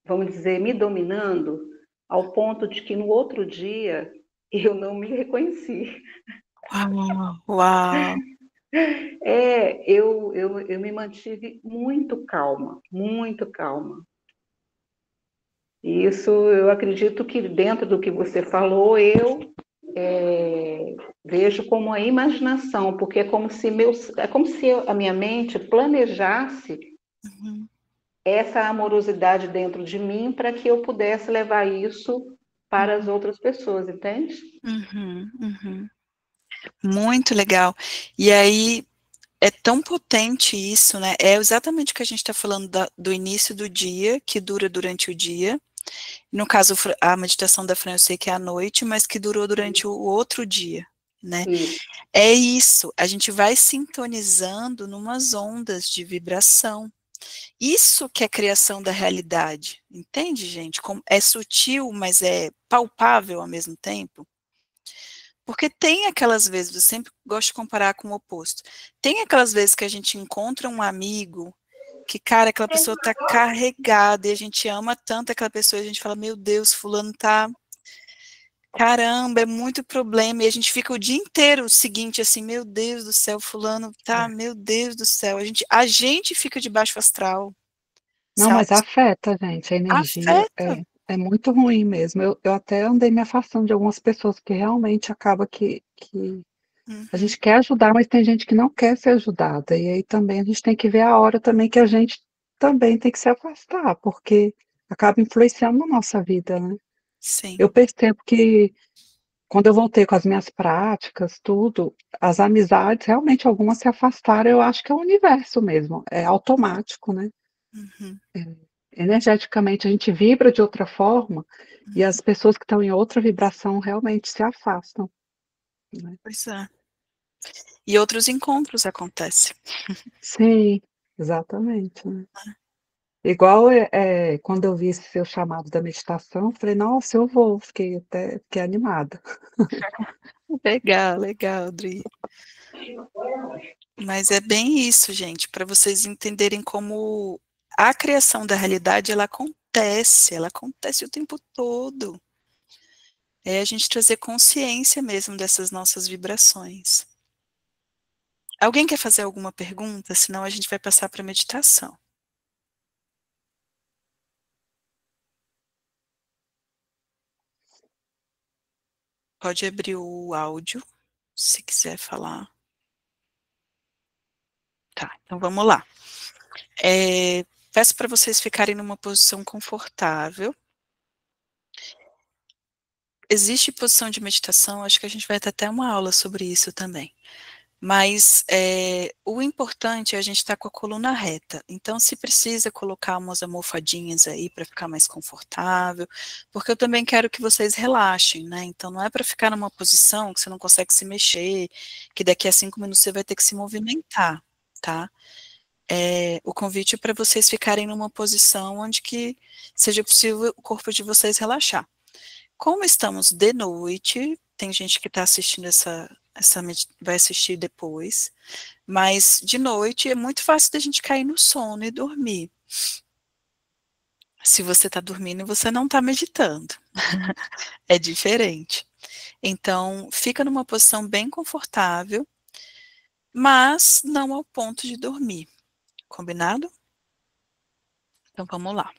vamos dizer, me dominando, ao ponto de que no outro dia eu não me reconheci. uau, uau. Eu me mantive muito calma, muito calma. E isso eu acredito que dentro do que você falou, eu vejo como a imaginação, porque é como se a minha mente planejasse Uhum, essa amorosidade dentro de mim para que eu pudesse levar isso para as outras pessoas, entende? uhum, uhum. Muito legal. E aí, é tão potente isso, né? É exatamente o que a gente está falando do início do dia, que dura durante o dia. No caso, a meditação da Fran, eu sei que é à noite, mas que durou durante o outro dia, né? Isso. É isso, a gente vai sintonizando numas ondas de vibração. Isso que é a criação da realidade, entende, gente? Como é sutil, mas é palpável ao mesmo tempo. Porque tem aquelas vezes, eu sempre gosto de comparar com o oposto. Tem aquelas vezes que a gente encontra um amigo que, cara, aquela pessoa tá carregada e a gente ama tanto aquela pessoa e a gente fala, meu Deus, fulano tá Caramba, é muito problema, e a gente fica o dia inteiro o seguinte, assim, meu Deus do céu, fulano tá, meu Deus do céu, a gente fica de baixo astral, Não, sabe? mas afeta, gente, a energia Afeta. é muito ruim mesmo. Eu até andei me afastando de algumas pessoas, que realmente acaba que a Uhum, gente quer ajudar, mas tem gente que não quer ser ajudada. E aí também a gente tem que ver a hora também que a gente também tem que se afastar, porque acaba influenciando na nossa vida, né? sim. Eu percebo que quando eu voltei com as minhas práticas, tudo, as amizades, realmente algumas se afastaram, eu acho que é o universo mesmo, é automático, né? Uhum, Energeticamente a gente vibra de outra forma e uhum, as pessoas que estão em outra vibração realmente se afastam, né? pois é. E outros encontros acontecem. Sim, exatamente, né? Igual quando eu vi esse seu chamado da meditação, eu falei, nossa, eu vou, fiquei animada. Legal, legal, Dri. Mas é bem isso, gente, para vocês entenderem como a criação da realidade, ela acontece o tempo todo. É a gente trazer consciência mesmo dessas nossas vibrações. Alguém quer fazer alguma pergunta? Senão a gente vai passar para a meditação. Pode abrir o áudio, se quiser falar. Tá, então vamos lá. Peço para vocês ficarem numa posição confortável. Existe posição de meditação, acho que a gente vai ter até uma aula sobre isso também. Mas o importante é a gente estar com a coluna reta. Então, se precisa colocar umas almofadinhas aí para ficar mais confortável, porque eu também quero que vocês relaxem, né? Então, não é para ficar numa posição que você não consegue se mexer, que daqui a 5 minutos você vai ter que se movimentar, tá? O convite é para vocês ficarem numa posição onde que seja possível o corpo de vocês relaxar. Como estamos de noite, tem gente que está assistindo vai assistir depois, mas de noite é muito fácil da gente cair no sono e dormir. Se você está dormindo, você não está meditando. É diferente. Então, fica numa posição bem confortável, mas não ao ponto de dormir. Combinado? Então, vamos lá.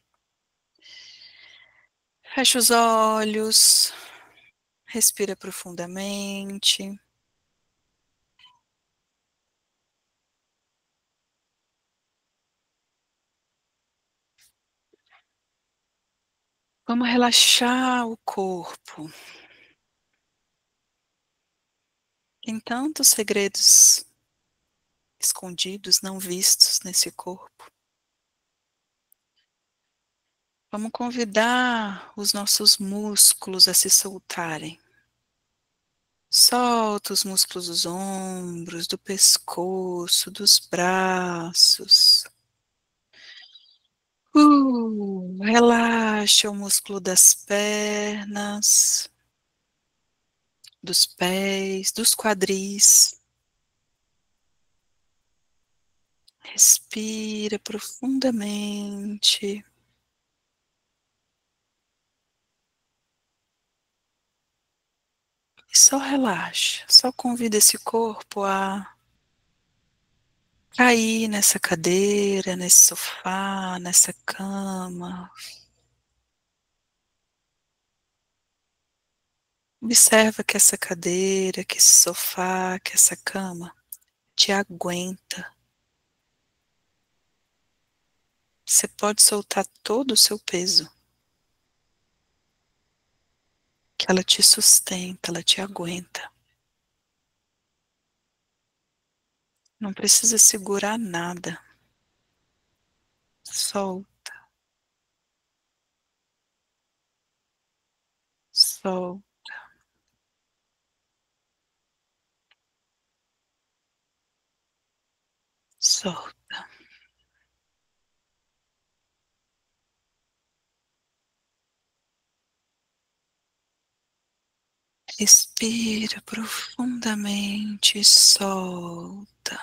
Fecha os olhos, respira profundamente. Vamos relaxar o corpo. Tem tantos segredos escondidos, não vistos nesse corpo. Vamos convidar os nossos músculos a se soltarem. Solta os músculos dos ombros, do pescoço, dos braços. Relaxa o músculo das pernas, dos pés, dos quadris. Respira profundamente. E só relaxa, só convida esse corpo a cair nessa cadeira, nesse sofá, nessa cama. Observa que essa cadeira, que esse sofá, que essa cama te aguenta. Você pode soltar todo o seu peso, que ela te sustenta, ela te aguenta. Não precisa segurar nada. Solta, solta, solta. Respira profundamente e solta.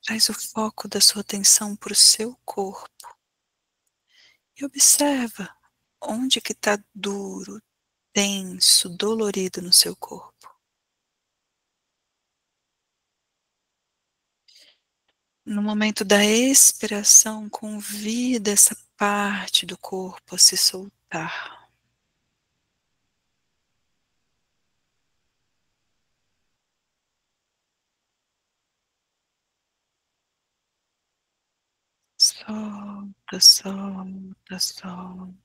Traz o foco da sua atenção para o seu corpo e observa onde que está duro, tenso, dolorido no seu corpo. No momento da expiração, convida essa parte do corpo a se soltar. Solta, solta, solta.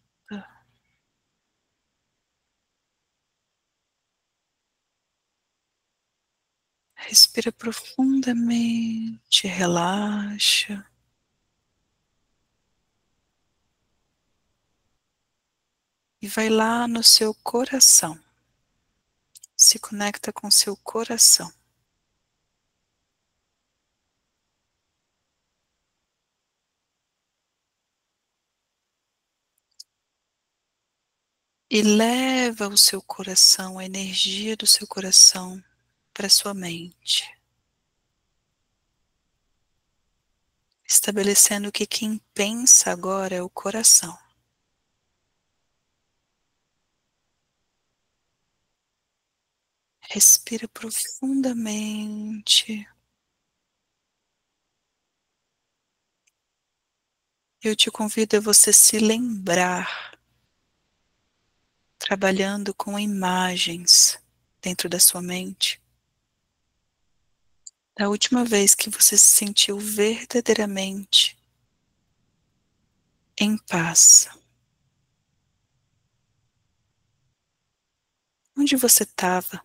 Respira profundamente, relaxa. E vai lá no seu coração. Se conecta com seu coração. E leva o seu coração, a energia do seu coração para sua mente. Estabelecendo que quem pensa agora é o coração. Respira profundamente. Eu te convido a você se lembrar, trabalhando com imagens dentro da sua mente, da última vez que você se sentiu verdadeiramente em paz. Onde você estava?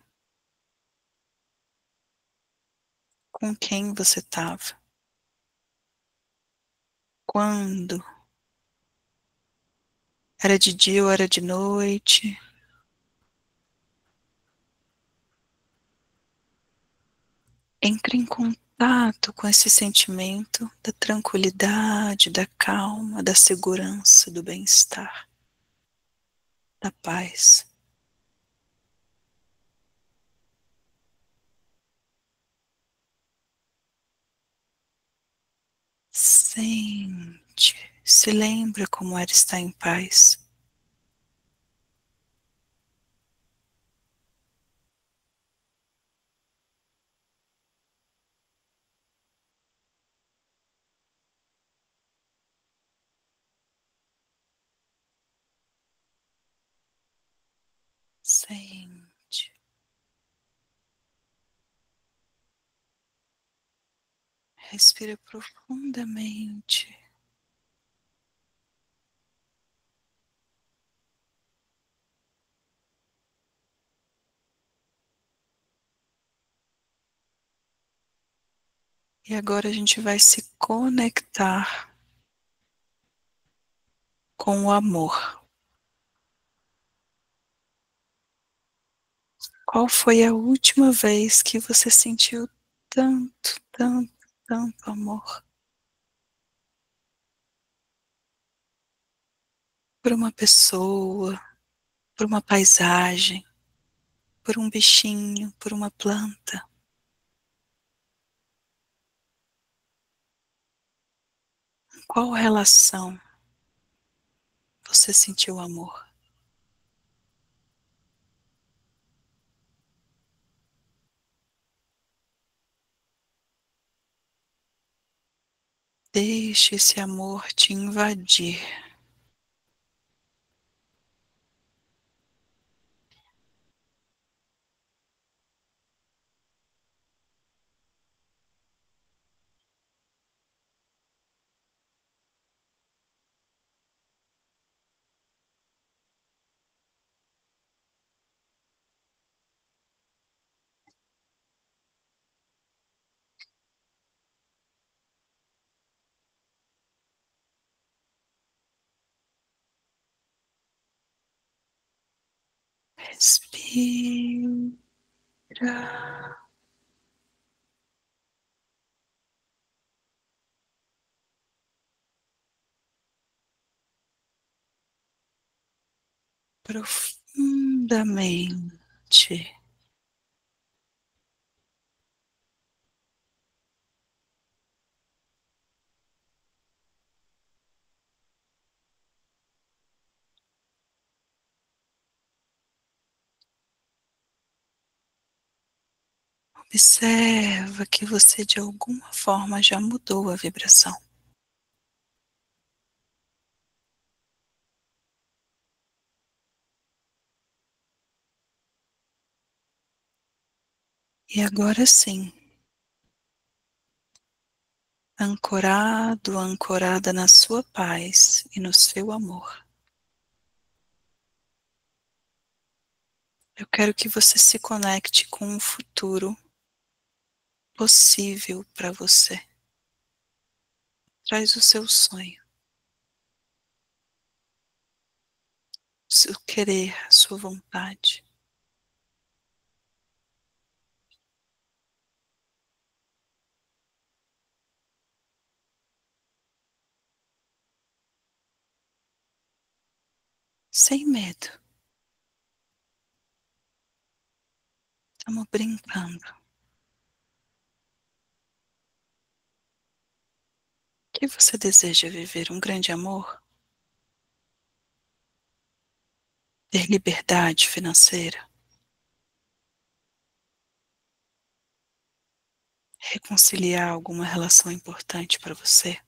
Com quem você estava? Quando? Era de dia ou era de noite? Entre em contato com esse sentimento da tranquilidade, da calma, da segurança, do bem-estar, da paz. Sente, se lembra como era estar em paz. Sente. Respira profundamente. E agora a gente vai se conectar com o amor. Qual foi a última vez que você sentiu tanto, tanto, tanto amor por uma pessoa, por uma paisagem, por um bichinho, por uma planta? Em qual relação você sentiu amor? Deixe esse amor te invadir. Respira. Profundamente. Observa que você de alguma forma já mudou a vibração. E agora sim, ancorado, ancorada na sua paz e no seu amor, eu quero que você se conecte com um futuro possível para você. Traz o seu sonho, o seu querer, a sua vontade. Sem medo. Estamos brincando. O que você deseja viver? Um grande amor? Ter liberdade financeira? Reconciliar alguma relação importante para você?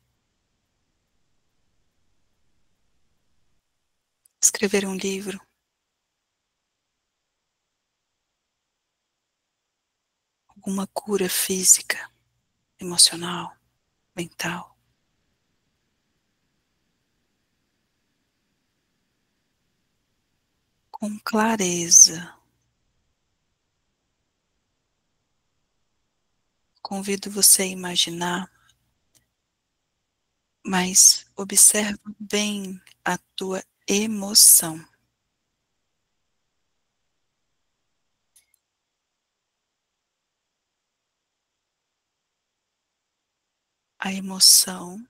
Escrever um livro? Alguma cura física, emocional, mental? Com clareza, convido você a imaginar, mas observa bem a tua emoção. A emoção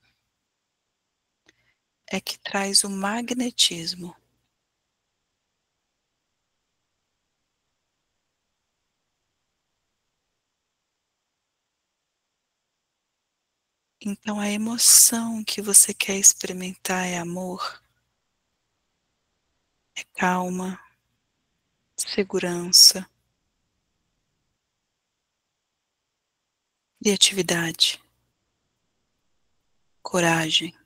é que traz o magnetismo. Então a emoção que você quer experimentar é amor, é calma, segurança, criatividade, coragem,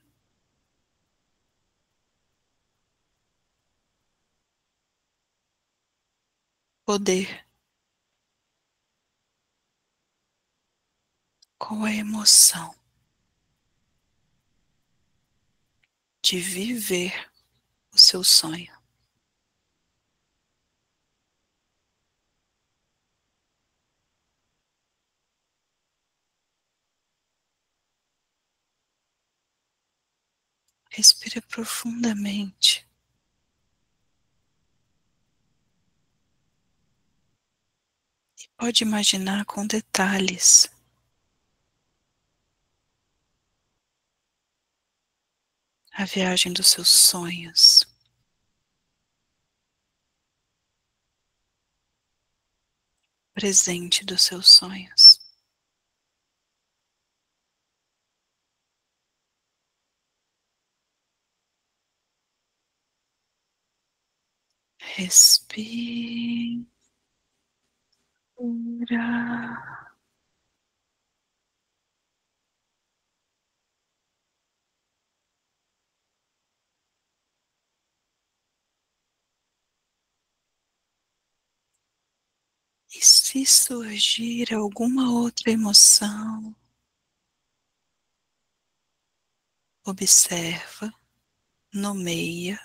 poder. Qual a emoção de viver o seu sonho? Respire profundamente. E pode imaginar com detalhes a viagem dos seus sonhos. Presente dos seus sonhos. Respira. E se surgir alguma outra emoção, observa, nomeia,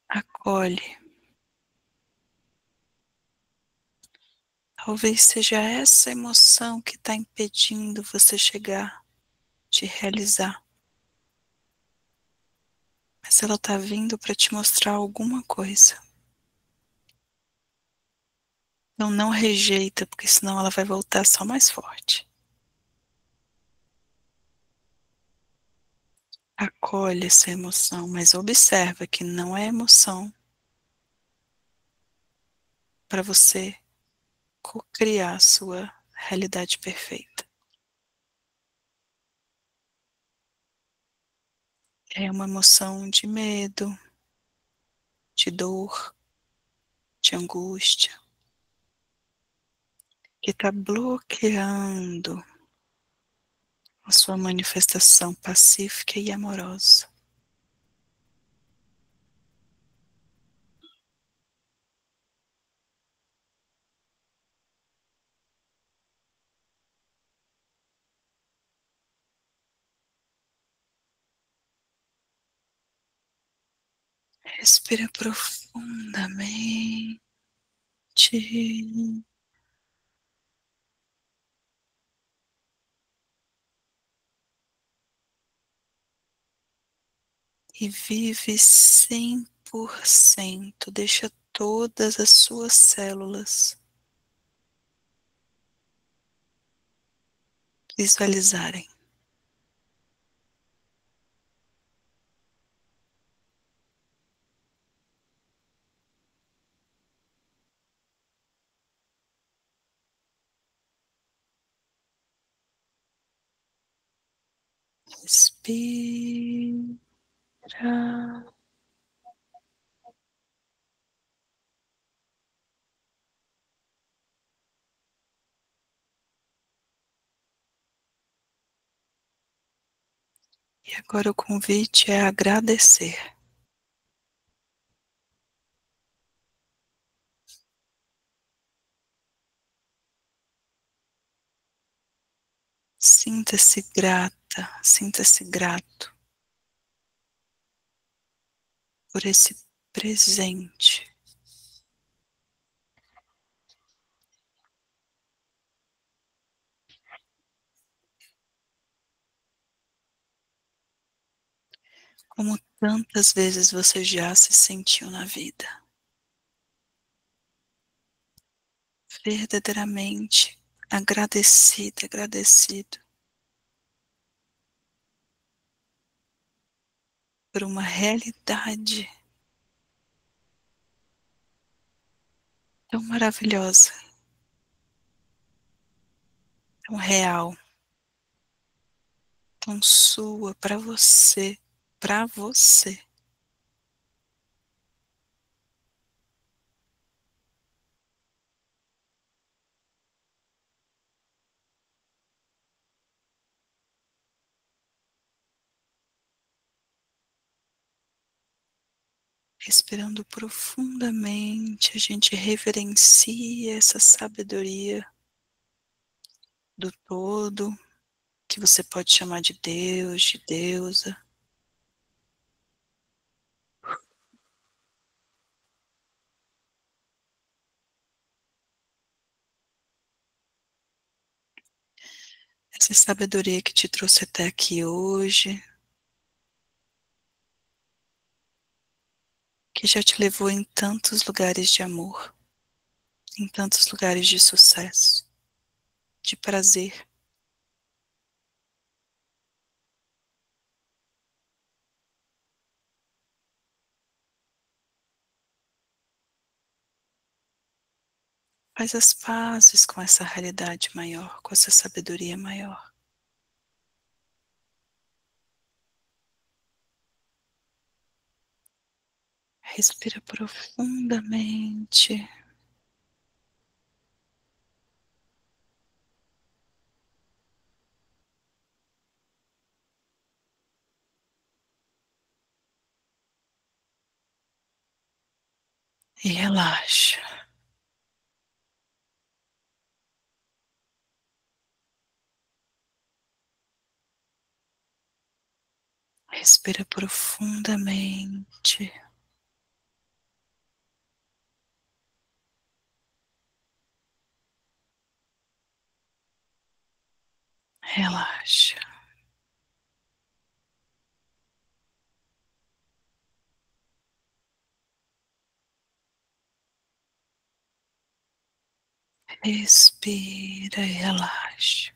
acolhe. Talvez seja essa emoção que está impedindo você chegar, de realizar. Mas ela está vindo para te mostrar alguma coisa. Então não rejeita, porque senão ela vai voltar só mais forte. Acolhe essa emoção, mas observa que não é emoção para você co-criar a sua realidade perfeita. É uma emoção de medo, de dor, de angústia, que está bloqueando a sua manifestação pacífica e amorosa. Respira profundamente. E vive 100%. Deixa todas as suas células visualizarem. Respira. E agora o convite é agradecer. Sinta-se grata, sinta-se grato por esse presente. Como tantas vezes você já se sentiu na vida. Verdadeiramente agradecida, agradecido por uma realidade tão maravilhosa, tão real, tão sua, para você, para você. Respirando profundamente, a gente reverencia essa sabedoria do todo, que você pode chamar de Deus, de deusa. Essa sabedoria que te trouxe até aqui hoje, que já te levou em tantos lugares de amor, em tantos lugares de sucesso, de prazer. Faz as pazes com essa realidade maior, com essa sabedoria maior. Respira profundamente. E relaxa. Respira profundamente. Relaxa. Respira e relaxa.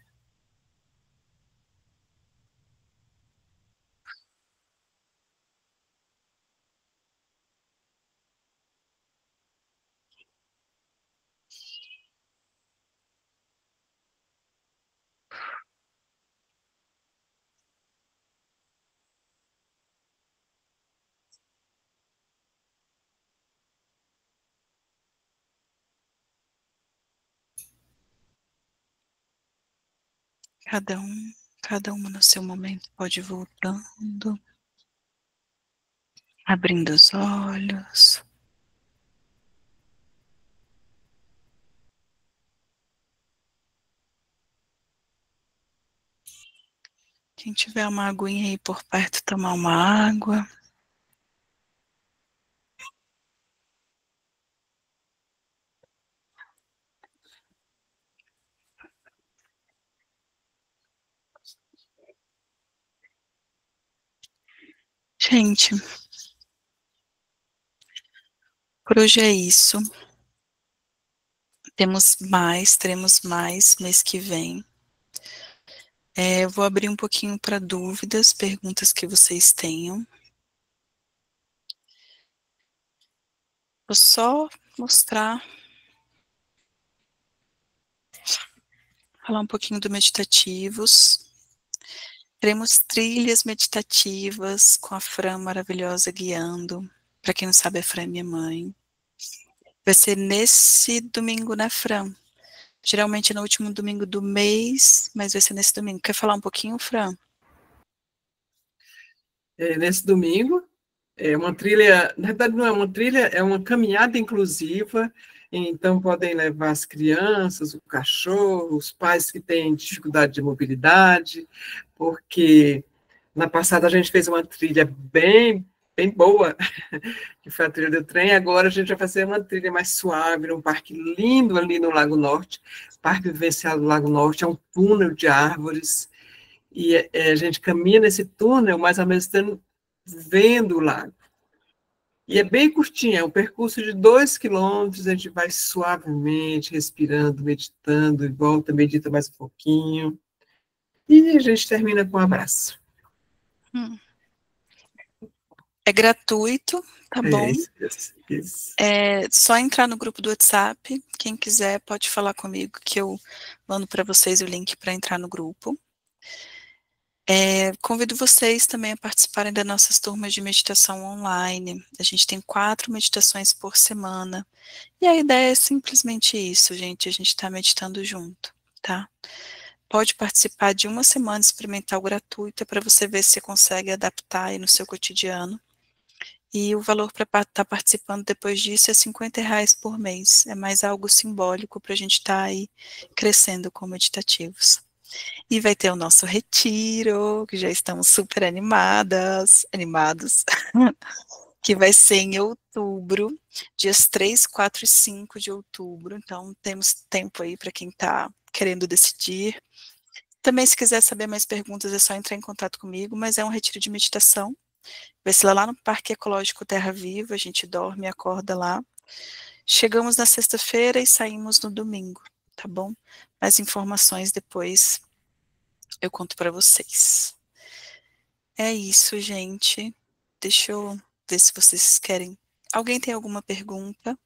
Cada uma no seu momento pode ir voltando, abrindo os olhos. Quem tiver uma aguinha aí por perto, tomar uma água. Gente, por hoje é isso. Teremos mais mês que vem. Eu vou abrir um pouquinho para dúvidas, perguntas que vocês tenham. Vou só mostrar, falar um pouquinho do meditativos. Teremos trilhas meditativas com a Fran maravilhosa guiando. Para quem não sabe, a Fran é minha mãe. Vai ser nesse domingo, né, Fran? Geralmente no último domingo do mês, mas vai ser nesse domingo. Quer falar um pouquinho, Fran? Nesse domingo, é uma trilha, na verdade não é uma trilha, é uma caminhada inclusiva, então podem levar as crianças, o cachorro, os pais que têm dificuldade de mobilidade, porque na passada a gente fez uma trilha bem boa, que foi a trilha do trem, agora a gente vai fazer uma trilha mais suave, num parque lindo ali no Lago Norte, Parque Vivencial do Lago Norte, é um túnel de árvores, e a gente caminha nesse túnel, mas ao mesmo tempo vendo o lago. E é bem curtinho, é um percurso de 2 quilômetros, a gente vai suavemente, respirando, meditando, e volta, medita mais um pouquinho, e a gente termina com um abraço. É gratuito, tá bom? Isso. É só entrar no grupo do WhatsApp, quem quiser pode falar comigo, que eu mando para vocês o link para entrar no grupo. Convido vocês também a participarem das nossas turmas de meditação online. A gente tem 4 meditações por semana. E a ideia é simplesmente isso, gente. A gente está meditando junto, tá? Pode participar de uma semana experimental gratuita para você ver se você consegue adaptar aí no seu cotidiano. E o valor para estar participando depois disso é R$50 por mês. É mais algo simbólico para a gente estar aí crescendo com meditativos. E vai ter o nosso retiro, que já estamos super animados, que vai ser em outubro, dias 3, 4 e 5 de outubro. Então, temos tempo aí para quem está querendo decidir. Também, se quiser saber mais perguntas, é só entrar em contato comigo, mas é um retiro de meditação. Vai ser lá no Parque Ecológico Terra Viva, a gente dorme e acorda lá. Chegamos na sexta-feira e saímos no domingo, tá bom? Mais informações depois eu conto para vocês. É isso, gente. Deixa eu ver se vocês querem. Alguém tem alguma pergunta?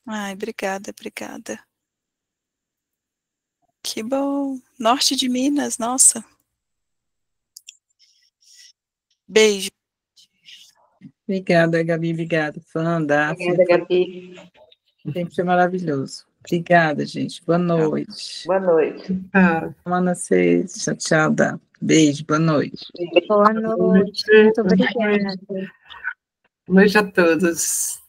Ai, obrigada. Que bom. Norte de Minas, nossa. Beijo. Obrigada, Gabi, obrigada. Fã, Daphne. Obrigada, Gabi. Sempre foi maravilhoso. Obrigada, gente. Boa noite. Boa noite. Semana 6. Tchau, tchau, Daphne. Beijo, boa noite. Boa noite. Muito obrigada. Boa noite a todos.